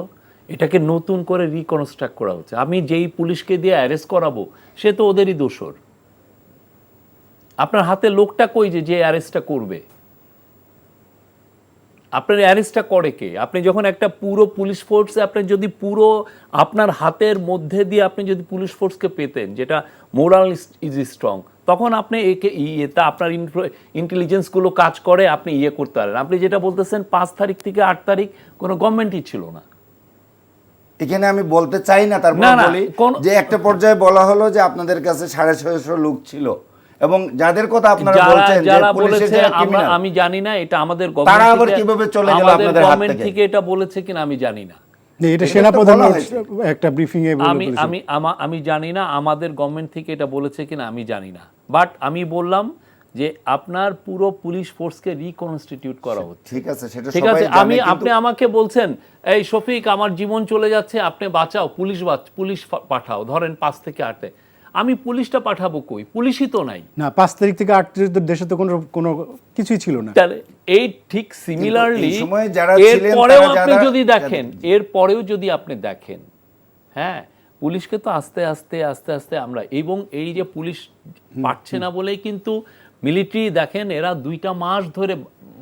এটাকে নতুন করে রিকনস্ট্রাক্ট করা হচ্ছে। আমি যেই পুলিশকে দিয়ে অ্যারেস্ট করাবো, সে তো ওদেরই দোষর। আপনার হাতে লোকটা কই যে অ্যারেস্টটা করবে? আপনার অ্যারেস্টটা করে কে? আপনি যখন একটা পুরো পুলিশ ফোর্সে আপনি যদি পুরো আপনার হাতের মধ্যে দিয়ে আপনি যদি পুলিশ ফোর্সকে পেতেন, যেটা মোরাল ইজ স্ট্রং, তখন আপনি একে তা আপনার ইন্টেলিজেন্সগুলো কাজ করে, আপনি করতে পারেন। আপনি যেটা বলতেছেন 5 তারিখ থেকে 8 তারিখ কোনো গভর্নমেন্টই ছিল না। এখানে আমি বলতে চাই না, তারপর বলি যে একটা পর্যায়ে বলা হলো যে আপনাদের কাছে 650 লোক ছিল, এবং যাদের কথা আপনারা বলছেন যে পুলিশের যারা ক্রিমিনাল, আমি জানি না এটা আমাদের তারা আবার কিভাবে চলে গেল আপনাদের হাত থেকে, থেকে এটা বলেছে কিনা আমি জানি না। এটা সেনাপ্রধান একটা ব্রিফিং এ আমি জানি না আমাদের গভর্নমেন্ট থেকে এটা বলেছে কিনা আমি জানি না। বাট আমি বললাম যে আপনার পুরো পুলিশ ফোর্সকে রিকনস্টিটিউট করা হচ্ছে। ঠিক আছে, সেটা ঠিক আছে। আপনি আমাকে বলছেন, এই শফিক আমার জীবন চলে যাচ্ছে, আপনি বাঁচাও, পুলিশ পাঠাও, ধরেন 5 থেকে 8-এ। আমি পুলিশটা পাঠাবো কই? পুলিশই তো নাই না। 5 তারিখ থেকে 8 তারিখ দেশে তো কোনো কিছুই ছিল না। তাহলে এই ঠিক সিমিলারলি এরপরেও যদি আপনি দেখেন, হ্যাঁ, পুলিশকে তো আস্তে আস্তে আমরা, এবং এই যে পুলিশ পারছে না বলেই কিন্তু মিলিটারি দেখেন এরা 2টা মাস ধরে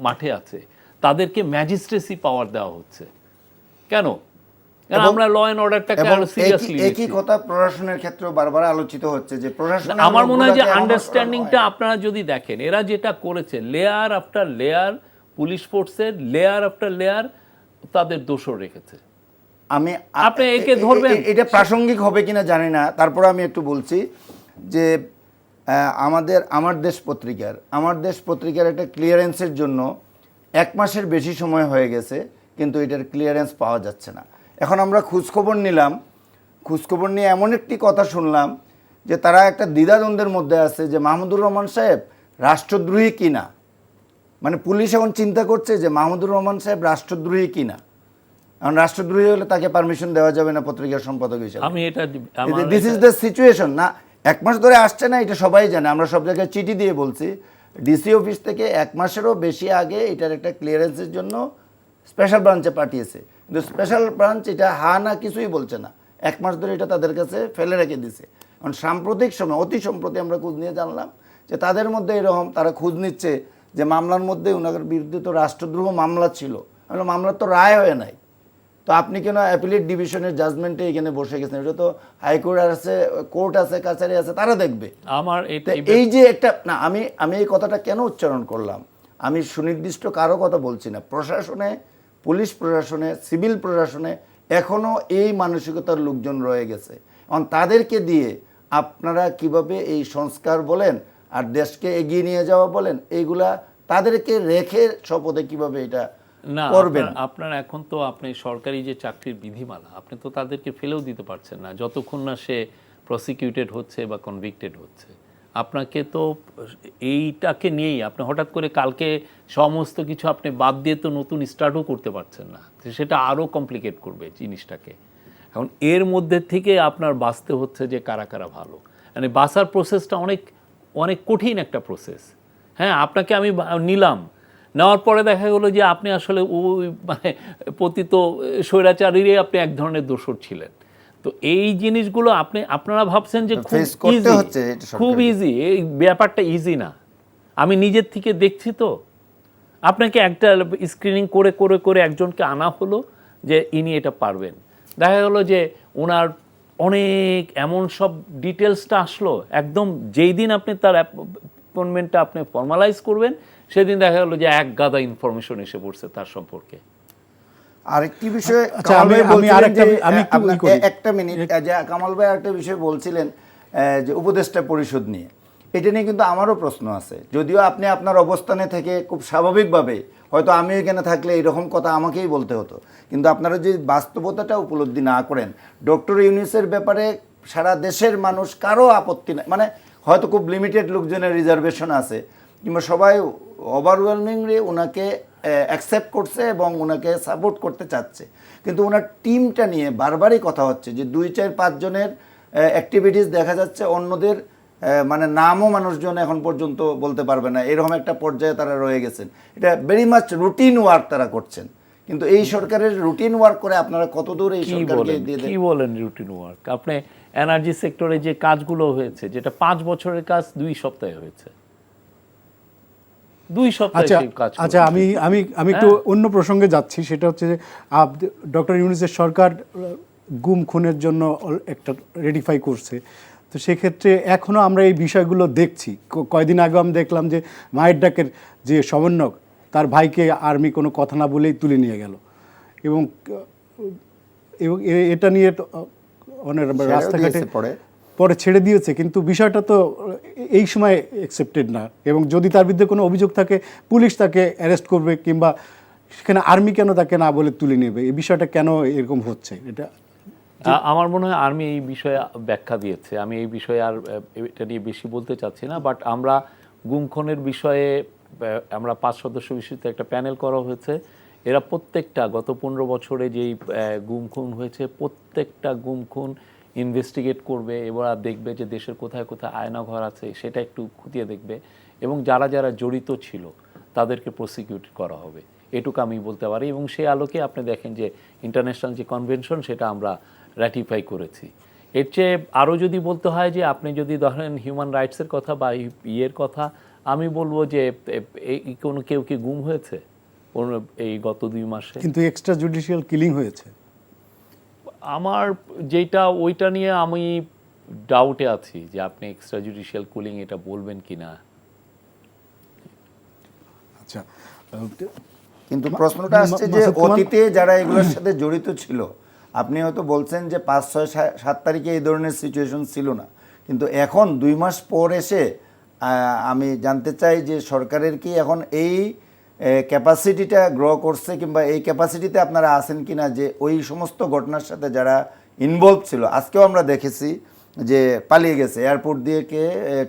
মাঠে আছে, তাদেরকে ম্যাজিস্ট্রেসি পাওয়ার দেওয়া হচ্ছে। কেন? কারণ আমরা ল এন্ড অর্ডারটাকে আরো সিরিয়াসলি নিচ্ছি। একই কথা প্রশাসনের ক্ষেত্রে বারবার আলোচিত হচ্ছে যে প্রশাসন, আমার মনে হয় যে আন্ডারস্ট্যান্ডিংটা আপনারা যদি দেখেন, এরা যেটা করেছে লেয়ার আফটার লেয়ার, পুলিশ ফোর্সের লেয়ার আফটার লেয়ার তাদের দোষও রেখেছে। আপনি একে ধরবেন, এটা প্রাসঙ্গিক হবে কিনা জানি না, তারপর আমি একটু বলছি যে আমার দেশ পত্রিকার একটা ক্লিয়ারেন্সের জন্য 1 মাসের বেশি সময় হয়ে গেছে, কিন্তু এটার ক্লিয়ারেন্স পাওয়া যাচ্ছে না। এখন আমরা খোঁজখবর নিলাম, খোঁজখবর নিয়ে এমন একটি কথা শুনলাম যে তারা একটা দ্বিধাদ্বন্দ্বের মধ্যে আছে যে মাহমুদুর রহমান সাহেব রাষ্ট্রদ্রোহী কিনা। মানে পুলিশ এখন চিন্তা করছে যে মাহমুদুর রহমান সাহেব রাষ্ট্রদ্রোহী কিনা। এখন রাষ্ট্রদ্রোহী হলে তাকে পারমিশন দেওয়া যাবে না পত্রিকার সম্পাদক হিসেবে। This is the situation. না, 1 মাস ধরে আসছে না, এটা সবাই জানে, আমরা সব জায়গায় চিঠি দিয়ে বলছি। ডিসি অফিস থেকে 1 মাসেরও বেশি আগে এটার একটা ক্লিয়ারেন্সের জন্য স্পেশাল ব্রাঞ্চে পাঠিয়েছে, কিন্তু স্পেশাল ব্রাঞ্চ এটা হা না কিছুই বলছে না। 1 মাস ধরে এটা তাদের কাছে ফেলে রেখে দিছে। কারণ সাম্প্রতিক সময়, অতি সম্প্রতি আমরা খোঁজ নিয়ে জানলাম যে তাদের মধ্যে এরকম তারা খোঁজ নিচ্ছে যে মামলার মধ্যে ওনাদের বিরুদ্ধে তো রাষ্ট্রদ্রোহ মামলা ছিল। মামলার তো রায় হয়ে নাই, তো আপনি কেন অ্যাপিলেট ডিভিশনের জাজমেন্টে এখানে বসে গেছেন? এটা তো হাইকোর্ট আছে, কোর্ট আছে, কাছারি আছে, তারা দেখবে। আমার এই যে একটা না, আমি এই কথাটা কেন উচ্চারণ করলাম, আমি সুনির্দিষ্ট কারো কথা বলছি না। প্রশাসনে, পুলিশ প্রশাসনে, সিভিল প্রশাসনে এখনও এই মানসিকতার লোকজন রয়ে গেছে। এবং তাদেরকে দিয়ে আপনারা কিভাবে এই সংস্কার বলেন আর দেশকে এগিয়ে নিয়ে যাওয়া বলেন, এইগুলা তাদেরকে রেখে শপথে কিভাবে এটা করবেন? আপনার এখন তো আপনি সরকারি যে চাকরির বিধিমালা, আপনি তো তাদেরকে ফেলেও দিতে পারছেন না যতক্ষণ না সে প্রসিকিউটেড হচ্ছে বা কনভিক্টেড হচ্ছে। আপনাকে তো এইটাকে নিয়েই আপনি হঠাৎ করে কালকে সমস্ত কিছু আপনি বাদ দিয়ে তো নতুন স্টার্টও করতে পারছেন না, সেটা আরও কমপ্লিকেট করবে জিনিসটাকে। এখন এর মধ্যে থেকে আপনার বাঁচতে হচ্ছে যে কারা কারা ভালো, মানে বাঁচার প্রসেসটা অনেক অনেক কঠিন একটা প্রসেস। হ্যাঁ, আপনাকে আমি নিলাম, নেওয়ার পরে দেখা গেলো যে আপনি আসলে ওই মানে পতিত স্বৈরাচারীরই আপনি এক ধরনের দোষর ছিলেন। তো এই জিনিসগুলো আপনারা ভাবছেন যে খুব ইজি, এই ব্যাপারটা ইজি না। আমি নিজের থেকে দেখছি তো, আপনাকে একটা স্ক্রিনিং করে করে করে একজনকে আনা হলো যে ইনি এটা পারবেন। দেখা গেলো যে ওনার অনেক এমন সব ডিটেলসটা আসলো, একদম যেই দিন আপনি তার অ্যাপয়েন্টমেন্টটা আপনি ফর্মালাইজ করবেন সেদিন দেখা গেলো যে এক গাদা ইনফরমেশন এসে পড়ছে তার সম্পর্কে। আরেকটি বিষয় আচ্ছা, কামাল ভাই আমি বলছিলেন আরেকটা যে, আমি একটু আপনার ই করি। একটা মিনিট, যে কামাল ভাই আরেকটা বিষয় বলছিলেন যে উপদেষ্টা পরিষদ নিয়ে, এটা নিয়ে কিন্তু আমারও প্রশ্ন আছে। যদিও আপনি আপনার অবস্থানে থেকে খুব স্বাভাবিকভাবে, হয়তো আমি এখানে থাকলে এরকম কথা আমাকেই বলতে হতো, কিন্তু আপনারা যে বাস্তবতাটা উপলব্ধি না করেন, ডক্টর ইউনূসের ব্যাপারে সারা দেশের মানুষ কারো আপত্তি নাই, মানে হয়তো খুব লিমিটেড লোকজনের রিজার্ভেশন আছে, কিংবা সবাই ওভারওয়েলমিংলি ওনাকে অ্যাকসেপ্ট করছে এবং ওনাকে সাপোর্ট করতে চাচ্ছে, কিন্তু ওনার টিমটা নিয়ে বারবারই কথা হচ্ছে যে 2-4-5 জনের অ্যাক্টিভিটিস দেখা যাচ্ছে, অন্যদের মানে নামও মানুষজন এখন পর্যন্ত বলতে পারবে না, এরকম একটা পর্যায়ে তারা রয়ে গেছেন। এটা ভেরি মাচ রুটিন ওয়ার্ক তারা করছেন, কিন্তু এই সরকারের রুটিন ওয়ার্ক করে আপনারা কতদূর এই সরকারকে দিয়ে দেন? কি বলেন রুটিন ওয়ার্ক? আপনি এনার্জি সেক্টরে যে কাজগুলো হয়েছে, যেটা 5 বছরের কাজ 2 সপ্তাহে হয়েছে, 2 সপ্তাহে আচ্ছা সেই কাজ আচ্ছা, আমি আমি আমি একটু অন্য প্রসঙ্গে যাচ্ছি। সেটা হচ্ছে যে ডক্টর ইউনূসের সরকার গুম খুনের জন্য একটা রেডিফাই করছে। তো সেক্ষেত্রে এখনও আমরা এই বিষয়গুলো দেখছি। কয়দিন আগে আমি দেখলাম যে মায়ের ডাকের যে সমন্বয়ক, তার ভাইকে আর্মি কোনো কথা না বলেই তুলে নিয়ে গেল, এবং এবং এটা নিয়ে অনেক রাস্তাঘাটে পরে ছেড়ে দিয়েছে। কিন্তু বিষয়টা তো এই সময় অ্যাকসেপ্টেড না, এবং যদি তার বিরুদ্ধে কোনো অভিযোগ থাকে পুলিশ তাকে অ্যারেস্ট করবে, কিংবা সেখানে আর্মি কেন তাকে না বলে তুলে নেবে? এই বিষয়টা কেন এরকম হচ্ছে? এটা আমার মনে হয় আর্মি এই বিষয়ে ব্যাখ্যা দিয়েছে। আমি এই বিষয়ে আর এটা নিয়ে বেশি বলতে চাচ্ছি না। বাট আমরা গুম খুনের বিষয়ে আমরা 5 সদস্য বিশিষ্ট একটা প্যানেল করা হয়েছে। এরা প্রত্যেকটা গত 15 বছরে যেই গুম খুন হয়েছে, প্রত্যেকটা গুম খুন ইনভেস্টিগেট করবে, এবার দেখবে যে দেশের কোথায় কোথায় আয়নাঘর আছে সেটা একটু খুঁটিয়ে দেখবে, এবং যারা যারা জড়িত ছিল তাদেরকে প্রসিকিউট করা হবে, এটুকু আমি বলতে পারি। এবং সেই আলোকে আপনি দেখেন যে ইন্টারন্যাশনাল যে কনভেনশন সেটা আমরা র্যাটিফাই করেছি। এর চেয়ে আরও যদি বলতে হয় যে আপনি যদি ধরেন হিউম্যান রাইটসের কথা বা ইয়ের কথা, আমি বলবো যে কোনো কেউ কি গুম হয়েছে এই গত 2 মাসে? কিন্তু এক্সট্রা জুডিশিয়াল কিলিং হয়েছে। আমার যেটা ওইটা নিয়ে আমি ডাউটে আছি যে আপনি এক্সট্রা জুডিশিয়াল কুলিং এটা বলবেন কি না। আচ্ছা, কিন্তু প্রশ্নটা আসছে যে অতীতে যারা এগুলোর সাথে জড়িত ছিল, আপনি হয়তো বলছেন যে 5, 6, 7 তারিখে এই ধরনের সিচুয়েশন ছিল না, কিন্তু এখন 2 মাস পর এসে আমি জানতে চাই যে সরকারের কি এখন এই ক্যাপাসিটিটা গ্রো করছে, কিংবা এই ক্যাপাসিটিতে আপনারা আছেন কিনা যে ওই সমস্ত ঘটনার সাথে যারা ইনভলভ ছিল, আজকেও আমরা দেখেছি যে পালিয়ে গেছে এয়ারপোর্ট দিয়ে, কে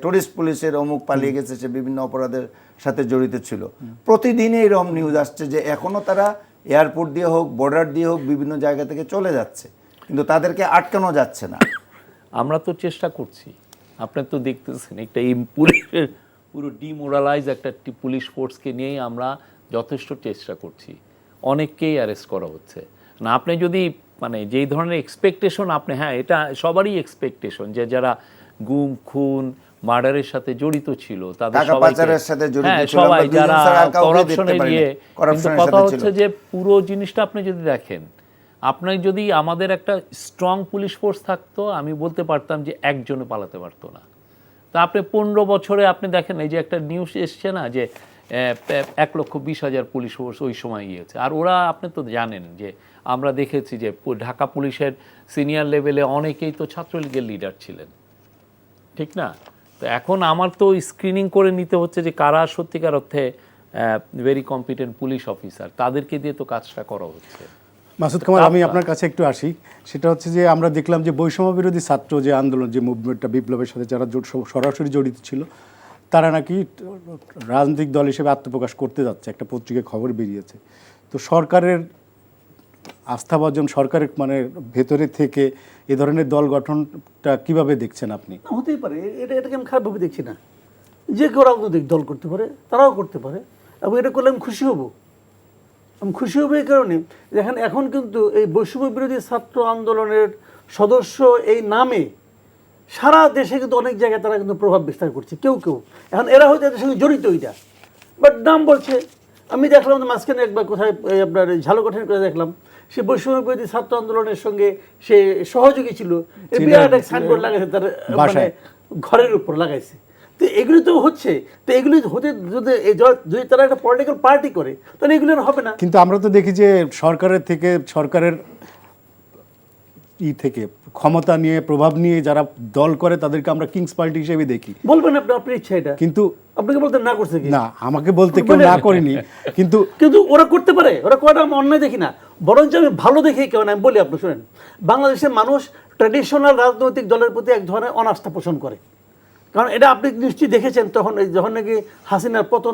টুরিস্ট পুলিশের অমুক পালিয়ে গেছে, সে বিভিন্ন অপরাধের সাথে জড়িত ছিল। প্রতিদিনই এরকম নিউজ আসছে যে এখনও তারা এয়ারপোর্ট দিয়ে হোক, বর্ডার দিয়ে হোক, বিভিন্ন জায়গা থেকে চলে যাচ্ছে, কিন্তু তাদেরকে আটকানো যাচ্ছে না। আমরা তো চেষ্টা করছি, আপনার তো দেখতেছেন একটা এই পুলিশের পুরো ডিমোরালাইজ একটা পুলিশ ফোর্সকে নিয়েই আমরা যথেষ্ট চেষ্টা করছি, অনেককেই অ্যারেস্ট করা হচ্ছে না। আপনি যদি মানে যেই ধরনের এক্সপেকটেশন আপনি, হ্যাঁ এটা সবারই এক্সপেকটেশন যে যারা গুম খুন মার্ডারের সাথে জড়িত ছিল তাদের সবাই যারা করাপশনের ইয়ে, কিন্তু কথা হচ্ছে যে পুরো জিনিসটা আপনি যদি দেখেন, আপনার যদি আমাদের একটা স্ট্রং পুলিশ ফোর্স থাকতো, আমি বলতে পারতাম যে একজনে পালাতে পারতো না। তা আপনি 15 বছরে আপনি দেখেন এই যে একটা নিউজ এসছে না যে 1,20,000 পুলিশ ফোর্স ওই সময় গিয়েছে। আর ওরা আপনি তো জানেন যে আমরা দেখেছি যে ঢাকা পুলিশের সিনিয়র লেভেলে অনেকেই তো ছাত্রলীগের লিডার ছিলেন, ঠিক না? তো এখন আমার তো স্ক্রিনিং করে নিতে হচ্ছে যে কারা সত্যিকার অর্থে ভেরি কম্পিটেন্ট পুলিশ অফিসার, তাদেরকে দিয়ে তো কাজটা করা হচ্ছে। মাসুদ কামাল, আমি আপনার কাছে একটু আসি। সেটা হচ্ছে যে আমরা দেখলাম যে বৈষম্য বিরোধী ছাত্র যে আন্দোলন, যে মুভমেন্টটা, বিপ্লবের সাথে যারা সরাসরি জড়িত ছিল, তারা নাকি রাজনৈতিক দল হিসেবে আত্মপ্রকাশ করতে যাচ্ছে, একটা পত্রিকায় খবর বেরিয়েছে। তো সরকারের আস্থাভাজন, সরকারের মানে ভেতরে থেকে এ ধরনের দল গঠনটা কিভাবে দেখছেন আপনি? হতেই পারে, এটাকে আমি খারাপভাবে দেখছি না। যে কেউ রাজনৈতিক দল করতে পারে, তারাও করতে পারে, এবং এটা করলে আমি খুশি হব। আমি খুশি হব এই কারণে দেখেন, এখন কিন্তু এই বৈষম্য বিরোধী ছাত্র আন্দোলনের সদস্য এই নামে সারা দেশে কিন্তু অনেক জায়গায় তারা কিন্তু প্রভাব বিস্তার করছে। কেউ কেউ এখন এরা হয়তো এদের সঙ্গে জড়িত, ওইটা বাট নাম বলছে। আমি দেখলাম মাঝখানে একবার কোথায় আপনার ঝালকাঠির করে দেখলাম, সে বৈষম্য বিরোধী ছাত্র আন্দোলনের সঙ্গে সে সহযোগী ছিল, বিরাট এক সাইনবোর্ড লাগাইছে তার মানে ঘরের উপর লাগাইছে। তো এগুলি তো হচ্ছে, তো এগুলি হতে যদি তারা একটা পলিটিক্যাল পার্টি করে তাহলে এগুলো আর হবে না। কিন্তু আমরা তো দেখি যে সরকারের থেকে ক্ষমতা নিয়ে প্রভাব নিয়ে যারা দল করে তাদেরকে আমরা কিংস পার্টি হিসেবে দেখি। বলবেন আপনি, আপনার ইচ্ছা এটা, কিন্তু আপনাকে বলতে না করছে কি? না, আমাকে বলতে কেউ না করেনি, কিন্তু কিন্তু ওরা করতে পারে, ওরা কয়টা আমি অন্যায় দেখি না, বরঞ্চ আমি ভালো দেখি কেউ না। আমি বলি আপনি শুনেন, বাংলাদেশের মানুষ ট্র্যাডিশনাল রাজনৈতিক দলের প্রতি এক ধরনের অনাস্থা পোষণ করে। কারণ এটা আপনি নিশ্চয়ই দেখেছেন, তখন যখন নাকি হাসিনার পতন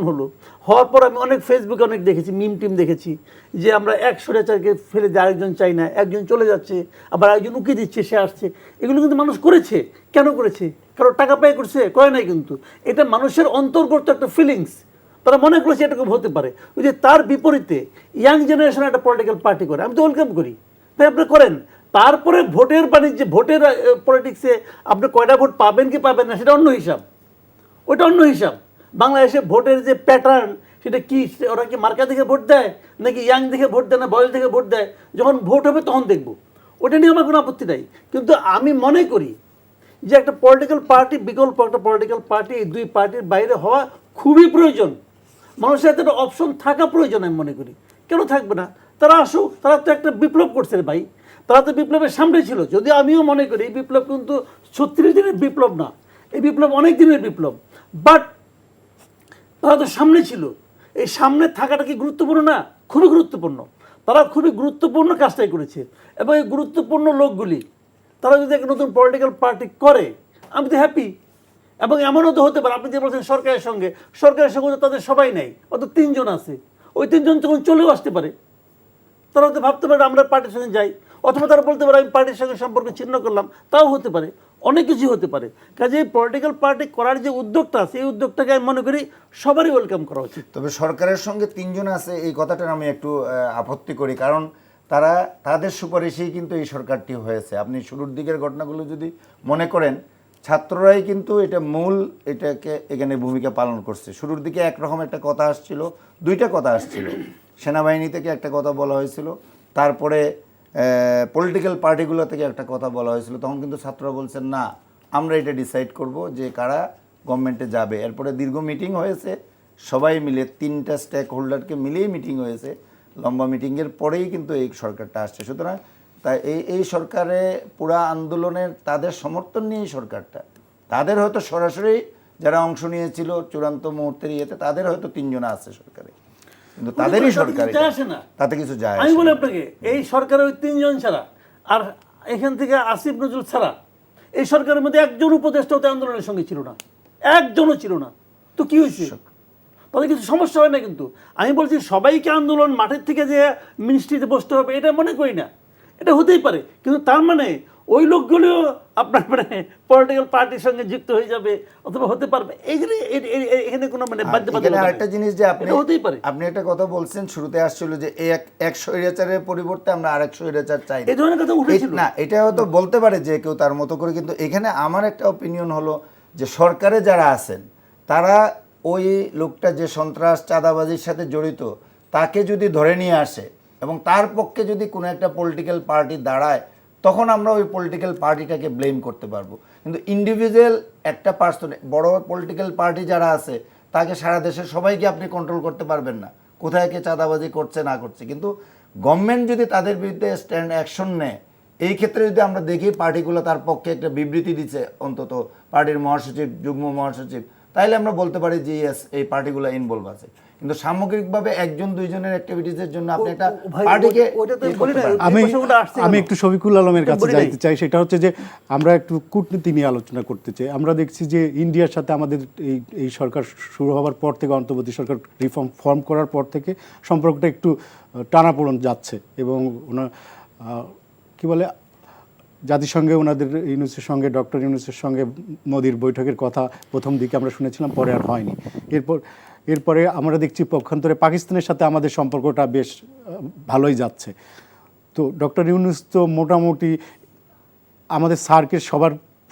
হওয়ার পর আমি অনেক ফেসবুকে অনেক দেখেছি, মিম টিম দেখেছি যে আমরা এক স্বৈরাচারকে ফেলে দিয়ে আরেকজন চাই না, একজন চলে যাচ্ছে আবার আরেকজন উকি দিচ্ছে, সে আসছে। এগুলো কিন্তু মানুষ করেছে। কেন করেছে? কারণ টাকা ব্যয় করছে? করে নাই। কিন্তু এটা মানুষের অন্তর্গত একটা ফিলিংস, তারা মনে করেছে এরকম হতে পারে। ওই যে তার বিপরীতে ইয়াং জেনারেশন একটা পলিটিক্যাল পার্টি করে, আমি তো ওয়েলকাম করি, ভাই আপনি করেন। তারপরে ভোটের বাণিজ্যে, ভোটের পলিটিক্সে আপনি কয়টা ভোট পাবেন কি পাবেন না সেটা অন্য হিসাব, ওইটা অন্য হিসাব। বাংলাদেশে ভোটের যে প্যাটার্ন সেটা কি, ওরা কি মার্কা দেখে ভোট দেয় নাকি ইয়াং দেখে ভোট দেয় না বয়স দেখে ভোট দেয়? যখন ভোট হবে তখন দেখব, ওটা নিয়ে আমার কোনো আপত্তি নাই। কিন্তু আমি মনে করি যে একটা পলিটিক্যাল পার্টি, বিকল্প একটা পলিটিক্যাল পার্টি, এই দুই পার্টির বাইরে হওয়া খুবই প্রয়োজন। মানুষের একটা অপশন থাকা প্রয়োজন আমি মনে করি। কেন থাকবে না? তারা আসুক, তারা তো একটা বিপ্লব করছে রে ভাই, তারা তো বিপ্লবের সামনে ছিল। যদি আমিও মনে করি এই বিপ্লব কিন্তু 36 দিনের বিপ্লব না, এই বিপ্লব অনেক দিনের বিপ্লব, বাট তারা তো সামনে ছিল। এই সামনে থাকাটা কি গুরুত্বপূর্ণ না? খুবই গুরুত্বপূর্ণ। তারা খুবই গুরুত্বপূর্ণ কাজটাই করেছে। এবং এই গুরুত্বপূর্ণ লোকগুলি তারা যদি একটা নতুন পলিটিক্যাল পার্টি করে, আমি তো হ্যাপি। এবং এমনও তো হতে পারে, আপনি যে বলছেন সরকারের সঙ্গে তো তাদের সবাই নেই, অত 3 জন আছে, ওই 3 জন তখন চলেও আসতে পারে। তারা হয়তো ভাবতে পারে আমরা পার্টির সঙ্গে যাই, অথবা তারা বলতে পারে আমি পার্টির সঙ্গে সম্পর্ক ছিন্ন করলাম, তাও হতে পারে, অনেক কিছু হতে পারে। কাজে এই পলিটিক্যাল পার্টি করার যে উদ্যোগটা আছে, এই উদ্যোগটাকে আমি মনে করি সবারই ওয়েলকাম করা উচিত। তবে সরকারের সঙ্গে 3 জন আছে এই কথাটার আমি একটু আপত্তি করি, কারণ তাদের সুপারিশেই কিন্তু এই সরকারটি হয়েছে। আপনি শুরুর দিকের ঘটনাগুলো যদি মনে করেন, ছাত্ররাই কিন্তু এটাকে এখানে ভূমিকা পালন করছে। শুরুর দিকে একরকম একটা কথা আসছিল, 2টা কথা আসছিল, সেনাবাহিনী থেকে একটা কথা বলা হয়েছিল, তারপরে পলিটিক্যাল পার্টিগুলো থেকে একটা কথা বলা হয়েছিল। তখন কিন্তু ছাত্ররা বলছেন না, আমরা এটা ডিসাইড করব যে কারা গভর্নমেন্টে যাবে। এরপরে দীর্ঘ মিটিং হয়েছে, সবাই মিলে 3টা স্টেক হোল্ডারকে মিলিয়েই মিটিং হয়েছে, লম্বা মিটিংয়ের পরেই কিন্তু এই সরকারটা আসছে। সুতরাং তাই এই সরকারে পুরা আন্দোলনের তাদের সমর্থন নিয়েই সরকারটা, তাদের হয়তো সরাসরি যারা অংশ নিয়েছিল চূড়ান্ত মুহূর্তের ইয়েতে, তাদের হয়তো 3 জন আছে সরকারে, কিন্তু তাদেরই সরকার, তাতে কিছু যায়। আমি বলি আপনাকে, এই সরকারের ওই 3 জন ছাড়া আর এখান থেকে আসিফ নজরুল ছাড়া এই সরকারের মধ্যে একজন উপদেষ্টা আন্দোলনের সঙ্গে ছিল না, একজনও ছিল না। তো কি হয়েছে? তাদের কিছু সমস্যা হয় না। কিন্তু আমি বলছি সবাইকে আন্দোলন মাঠের থেকে যে মিনিস্ট্রিতে বসতে হবে এটা মনে করি না, এটা হতেই পারে। কিন্তু তার মানে ওই লোকগুলিও আপনার মানে পলিটিক্যাল পার্টির সঙ্গে যুক্ত হয়ে যাবে অথবা হতে পারবে, এখানে কোনো মানে আরেকটা জিনিস যে হতেই পারে। আপনি একটা কথা বলছেন, শুরুতে আসছিল যে এক স্বৈরাচারের পরিবর্তে আমরা আরেক স্বৈরাচার চাই, এই ধরনের কথা উঠেছিল না। এটা হয়তো বলতে পারে যে কেউ তার মতো করে, কিন্তু এখানে আমার একটা অপিনিয়ন হলো যে সরকারে যারা আছেন তারা ওই লোকটা যে সন্ত্রাস চাঁদাবাজির সাথে জড়িত তাকে যদি ধরে নিয়ে আসে এবং তার পক্ষে যদি কোনো একটা পলিটিক্যাল পার্টি দাঁড়ায়, তখন আমরা ওই পলিটিক্যাল পার্টিটাকে ব্লেম করতে পারবো। কিন্তু ইন্ডিভিজুয়াল একটা পার্সন, বড় পলিটিক্যাল পার্টি যারা আছে তাকে সারা দেশের সবাইকে আপনি কন্ট্রোল করতে পারবেন না, কোথায় কে চাঁদাবাজি করছে না করছে। কিন্তু গভর্নমেন্ট যদি তাদের বিরুদ্ধে স্ট্যান্ড অ্যাকশন নেয়, এই ক্ষেত্রে যদি আমরা দেখি পার্টিগুলো তার পক্ষে একটা বিবৃতি দিচ্ছে, অন্তত পার্টির মহাসচিব, যুগ্ম মহাসচিব, তাইলে আমরা বলতে পারি যে ইয়েস এই পার্টিগুলো ইনভলভ আছে। কিন্তু সামগ্রিকভাবে 1-2 জনের অ্যাক্টিভিটিসের জন্য আপনি একটা পার্টিকে, আমি একটু শফিকুল আলমের কাছে যাইতে চাই। সেটা হচ্ছে যে আমরা একটু কূটনীতি নিয়ে আলোচনা করতে চাই। আমরা দেখছি যে ইন্ডিয়ার সাথে আমাদের এই সরকার শুরু হওয়ার পর থেকে, অন্তর্বর্তী সরকার ফর্ম করার পর থেকে সম্পর্কটা একটু টানাপোড়েন যাচ্ছে। এবং ওনার কি বলে, জাতিসংঘে ওনাদের ইউনুসের সঙ্গে, ডক্টর ইউনুসের সঙ্গে মোদির বৈঠকের কথা প্রথম দিকে আমরা শুনেছিলাম, পরে আর হয়নি। এরপরে আমরা দেখছি পক্ষান্তরে পাকিস্তানের সাথে আমাদের সম্পর্কটা বেশ ভালোই যাচ্ছে। তো ডক্টর ইউনুস তো মোটামুটি আমাদের সার্কের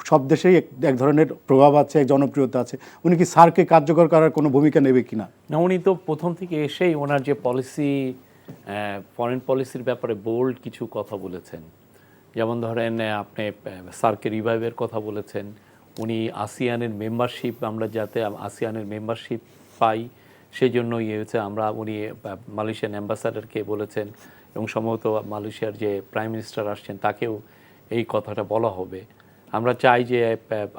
সব দেশেই এক ধরনের প্রভাব আছে, এক জনপ্রিয়তা আছে। উনি কি সার্কে কার্যকর করার কোনো ভূমিকা নেবে কিনা? না, উনি তো প্রথম থেকে এসেই ওনার যে পলিসি, ফরেন পলিসির ব্যাপারে বোল্ড কিছু কথা বলেছেন। যেমন ধরেন আপনি সার্কের রিভাইভের কথা বলেছেন, উনি আসিয়ানের মেম্বারশিপ, আমরা যাতে আসিয়ানের মেম্বারশিপ পাই সেই জন্য হয়েছে। উনি মালয়েশিয়ান অ্যাম্বাসাডারকে বলেছেন এবং সম্ভবত মালয়েশিয়ার যে প্রাইম মিনিস্টার আসছেন তাকেও এই কথাটা বলা হবে। আমরা চাই যে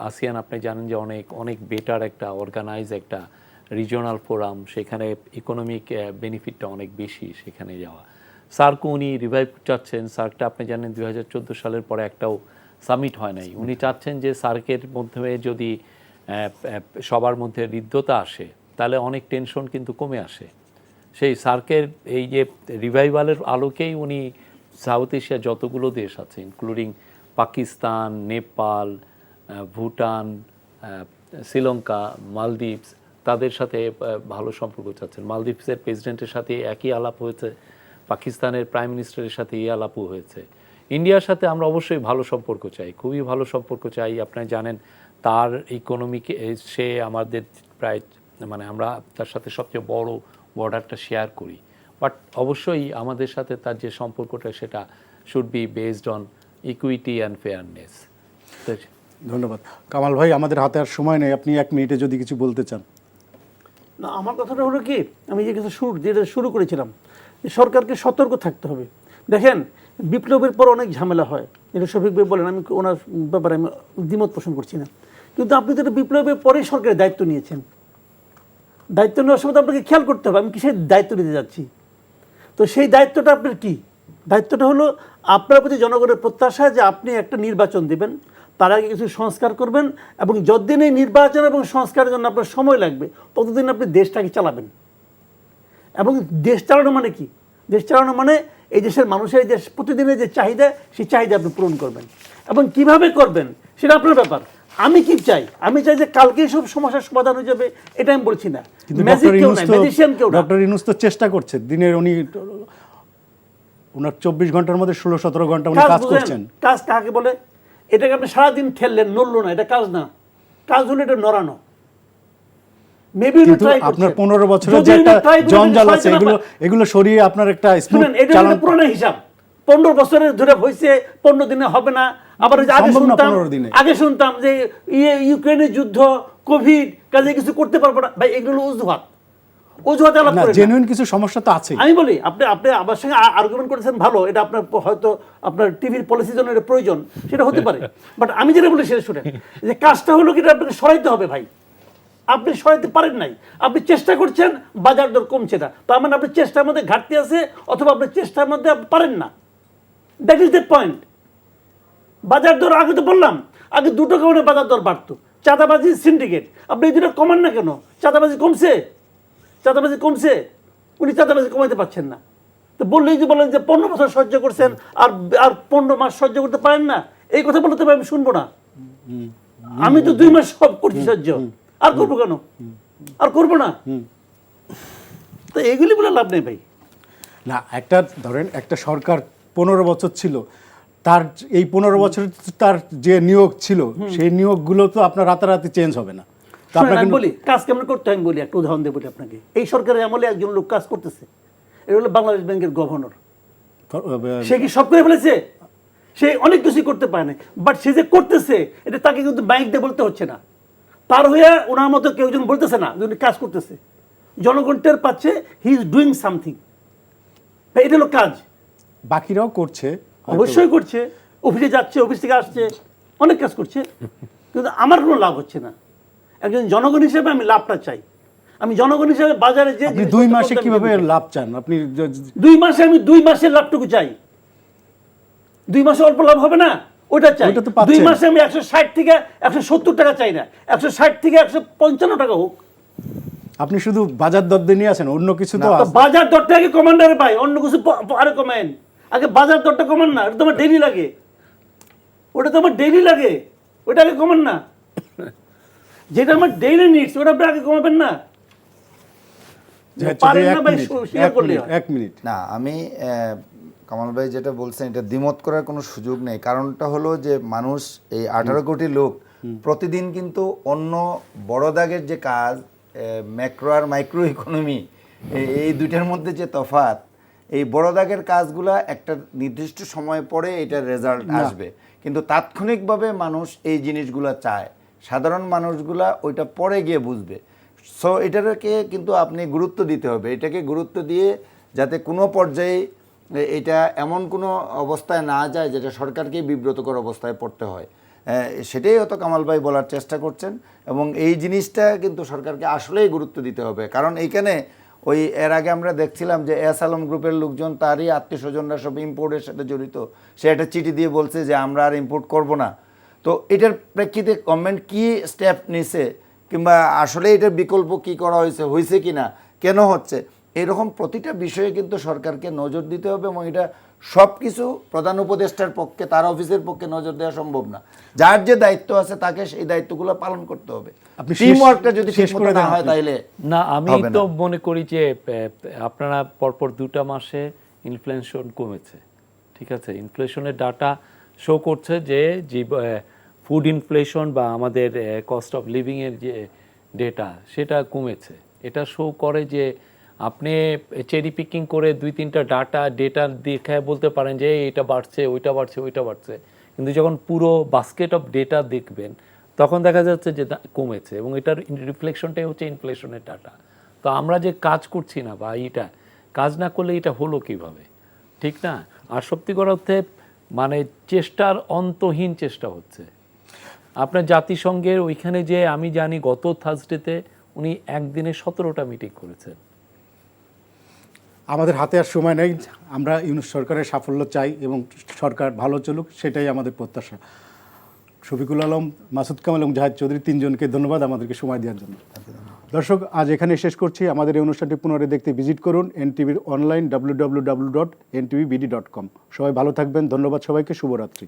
আসিয়ান, আপনি জানেন যে অনেক অনেক বেটার একটা অর্গানাইজ একটা রিজিওনাল ফোরাম, সেখানে ইকোনমিক বেনিফিটটা অনেক বেশি সেখানে যাওয়া। সার্কও উনি রিভাইভ চাচ্ছেন। সার্কটা আপনি জানেন 2014 সালের পরে একটাও সামিট হয় নাই। উনি চাচ্ছেন যে সার্কের মাধ্যমে যদি সবার মধ্যে হৃদ্যতা আসে তাহলে অনেক টেনশন কিন্তু কমে আসে। সেই সার্কের এই যে রিভাইভালের আলোকেই উনি সাউথ এশিয়া যতগুলো দেশ আছে ইনক্লুডিং পাকিস্তান, নেপাল, ভুটান, শ্রীলঙ্কা, মালদ্বীপস, তাদের সাথে ভালো সম্পর্ক চাচ্ছেন। মালদ্বীপসের প্রেসিডেন্টের সাথে একই আলাপ হয়েছে, পাকিস্তানের প্রাইম মিনিস্টারের সাথে এই আলাপও হয়েছে। ইন্ডিয়ার সাথে আমরা অবশ্যই ভালো সম্পর্ক চাই, খুবই ভালো সম্পর্ক চাই। আপনারা জানেন তার ইকোনমিক, সে আমাদের প্রায় আমরা তার সাথে সবচেয়ে বড় বর্ডারটা শেয়ার করি। বাট অবশ্যই আমাদের সাথে তার যে সম্পর্কটা সেটা should be based on equity and fairness. ধন্যবাদ। কামাল ভাই, আমাদের হাতে আর সময় নেই, আপনি 1 মিনিটে যদি কিছু বলতে চান। না, আমার কথাটা হলো কি, আমি যেটা শুরু করেছিলাম, যে সরকারকে সতর্ক থাকতে হবে। দেখেন, বিপ্লবের পর অনেক ঝামেলা হয়, এটা শফিক ভাই বলেন, আমি ওনার ব্যাপারে আমি দ্বিমত পোষণ করছি না, কিন্তু আপনি তো বিপ্লবের পরেই সরকারের দায়িত্ব নিয়েছেন। দায়িত্ব নেওয়ার সময় তো আপনাকে খেয়াল করতে হবে আমি কিসের দায়িত্ব নিতে যাচ্ছি। তো সেই দায়িত্বটা আপনার কি? দায়িত্বটা হলো আপনার প্রতি জনগণের প্রত্যাশা যে আপনি একটা নির্বাচন দেবেন, তার আগে কিছু সংস্কার করবেন, এবং যতদিন এই নির্বাচন এবং সংস্কারের জন্য আপনার সময় লাগবে ততদিন আপনি দেশটাকে চালাবেন। এবং দেশ চালানো মানে কি? দেশ চালানো মানে এই দেশের মানুষের যে প্রতিদিনের যে চাহিদা, সেই চাহিদা আপনি পূরণ করবেন। এবং কিভাবে করবেন সেটা আপনার ব্যাপার। আমি কি চাই? আমি চাই যে কালকেই সব সমস্যার সমাধান হয়ে যাবে, এটা আমি বলছি না। ডক্টর ইউনূস তো চেষ্টা করছে, দিনের ওনার 24 ঘন্টার মধ্যে 16-17 ঘন্টা উনি কাজ করছেন। কাজ কাকে বলে? এটাকে আপনি সারাদিন ঠেললেন, নড়লো না, এটা কাজ না। কাজ হলো এটা নড়ানো। আপনার 15 বছরের যে একটা জঞ্জাল আছে, এগুলো সরিয়ে আপনার একটা শুনেন, এটা হলো পুরনো হিসাব। 15 বছরের ধরে হয়েছে, 15 দিনে হবে না। আবার আগে শুনতাম যে ইউক্রেনের যুদ্ধ, কোভিড, কাজে কিছু করতে পারবো না। ভাই, এগুলো অজুহাত। জেনুইন কিছু সমস্যা তো আছে। আমি বলি, আপনি আমার সঙ্গে আর্গুমেন্ট করেছেন ভালো, এটা আপনার হয়তো আপনার টিভির পলিসির জন্য প্রয়োজন, সেটা হতে পারে। বাট আমি যেটা বলি সেটা শুনেন, যে কাজটা হলো কি, আপনাকে সরাইতে হবে ভাই। আপনি সরাইতে পারেন নাই, আপনি চেষ্টা করছেন, বাজার দর কমছে না, তার মানে আপনার চেষ্টার মধ্যে ঘাটতি আছে, অথবা আপনার চেষ্টার মধ্যে আপনি পারেন না। That is the point. বাজার দর আগে তো বললাম, আগে 2 টাকা করে বাজার দর বাড়তো। চাঁদাবাজি, সিন্ডিকেট, আপনি এই দুটো কমান না কেন? চাঁদাবাজি কমছে, চাঁদাবাজি কমছে, উনি চাঁদাবাজি কমাইতে পারছেন না। তো বললেই যে বলেন যে 15 বছর সহ্য করছেন, আর 15 মাস সহ্য করতে পারেন না, এই কথা বলতে আমি শুনবো না। আমি তো 2 মাস সব করছি সহ্য, আর করবো কেন? আর করবো না। তো এগুলি বলে লাভ নেই ভাই। না, একটা ধরেন একটা সরকার 15 বছর ছিল, তার এই 15 বছরে তার যে নিয়োগ ছিল সেই নিয়োগগুলো তো আপনার রাতারাতি চেঞ্জ হবে না। আমি বলি কাজ কেমন করতে হয়, আমি বলি একটা উদাহরণ দিয়ে বলি আপনাকে। এই সরকারের আমলে একজন লোক কাজ করতেছে, এটা হলো বাংলাদেশ ব্যাংকের গভর্নর। সে কি সব করে ফেলেছে? সে অনেক কিছুই করতে পারে না, বাট সে যে করতেছে এটা তাকে কিন্তু ব্যাংক দিয়ে বলতে হচ্ছে না, তার হয়ে ওনার মতো কেউ জন বলতেছে না, উনি কাজ করতেছে, জনগণ টের পাচ্ছে হি ইজ ডুইং সামথিং। এটা হলো কাজ। বাকিরাও করছে, অবশ্যই করছে, অফিসে যাচ্ছে, অফিস থেকে আসছে, অনেক কাজ করছে, কিন্তু আমার কোনো লাভ হচ্ছে না। একজন জনগণ হিসেবে আমি লাভটা চাই। আমি জনগণ হিসেবে বাজারে যে 2 মাসে কিভাবে লাভ চান আপনি? 2 মাসে আমি 2 মাসের লাভটুকু চাই। 2 মাসে অল্প লাভ হবে না, ওটা চাই। 2 মাসে আমি 160 থেকে 170 টাকা চাই না, 160 থেকে 155 টাকা হোক। আপনি শুধু বাজার দর দিয়ে নিয়ে আসেন, অন্য কিছু তো বাজার দরটা আগে কমান্ডারে পাই, অন্য কিছু আরে কমেন। আগে বাজার দরটা কমান না, এটা তোমার ডেইলি লাগে, ওটা তোমার ডেইলি লাগে, ওটা আগে কমান না। যেটা আমার ডেইলি নিডস ওটা আপনি আগে কমাবেন না। না, আমি কামাল ভাই যেটা বলছেন এটা দ্বিমত করার কোনো সুযোগ নেই। কারণটা হলো যে মানুষ, এই 18 কোটি লোক প্রতিদিন কিন্তু অন্য বড় দাগের যে কাজ, ম্যাক্রো আর মাইক্রো ইকোনমি, এই দুইটার মধ্যে যে তফাৎ, এই বড় দাগের কাজগুলা একটা নির্দিষ্ট সময় পরে এটার রেজাল্ট আসবে, কিন্তু তাৎক্ষণিকভাবে মানুষ এই জিনিসগুলো চায়। সাধারণ মানুষগুলা ওইটা পরে গিয়ে বুঝবে। সো এটাকে কিন্তু আপনি গুরুত্ব দিতে হবে, এটাকে গুরুত্ব দিয়ে যাতে কোনো পর্যায়ে এটা এমন কোনো অবস্থায় না যায় যেটা সরকারকেই বিব্রতকর অবস্থায় পড়তে হয়। সেটাই হয়তো কামাল ভাই বলার চেষ্টা করছেন, এবং এই জিনিসটা কিন্তু সরকারকে আসলেই গুরুত্ব দিতে হবে। কারণ এইখানে ওই এর আগে আমরা দেখছিলাম যে এস আলম গ্রুপের লোকজন, তারই আত্মীয় স্বজনরা সব ইম্পোর্টের সাথে জড়িত, সে একটা চিঠি দিয়ে বলছে যে আমরা আর ইম্পোর্ট করব না। তো এটার প্রেক্ষিতে গভর্নমেন্ট কী স্টেপ নিছে, কিংবা আসলে এটার বিকল্প কি করা হয়েছে কি না, কেন হচ্ছে, এরকম প্রতিটা বিষয়ে কিন্তু সরকারকে নজর দিতে হবে। এবং এটা সব কিছু প্রধান উপদেষ্টার পক্ষে, তার অফিসের পক্ষে নজর দেওয়া সম্ভব না। যার যে দায়িত্ব আছে তাকে সেই দায়িত্বগুলো পালন করতে হবে। টিম ওয়ার্কটা যদি শেষ করে না হয় তাইলে না, আমি তো মনে করি যে আপনারা পরপর 2টা মাসে ইনফ্লেশন কমেছে, ঠিক আছে, ইনফ্লেশনের ডাটা শো করছে যে ফুড ইনফ্লেশন বা আমাদের কস্ট অফ লিভিংয়ের যে ডেটা সেটা কমেছে। এটা শো করে যে আপনি চেরি পিকিং করে 2-3টা ডেটা দেখে বলতে পারেন যে এটা বাড়ছে, ওইটা বাড়ছে, ওইটা বাড়ছে, কিন্তু যখন পুরো বাস্কেট অফ ডেটা দেখবেন তখন দেখা যাচ্ছে যে কমেছে, এবং এটার রিফ্লেকশনটাই হচ্ছে ইনফ্লেশনের ডাটা। তো আমরা যে কাজ করছি না বা এটা কাজ না করলে এটা হলো কিভাবে, ঠিক না? আর সত্যিকার অর্থে মানে চেষ্টার অন্তহীন চেষ্টা হচ্ছে। আপনার জাতিসংঘের ওইখানে যে আমি জানি গত থার্সডেতে উনি একদিনে 17টা মিটিং করেছেন। আমাদের হাতে আর সময় নেই, আমরা ইউনূস সরকারের সাফল্য চাই এবং সরকার ভালো চলুক, সেটাই আমাদের প্রত্যাশা। শফিকুল আলম, মাসুদ কামাল এবং জাহেদ চৌধুরী, তিনজনকে ধন্যবাদ আমাদেরকে সময় দেওয়ার জন্য। দর্শক, আজ এখানে শেষ করছি। আমাদের এই অনুষ্ঠানটি পুনরায় দেখতে ভিজিট করুন এনটিভির অনলাইন www.ntvbd.com। সবাই ভালো থাকবেন, ধন্যবাদ সবাইকে, শুভরাত্রি।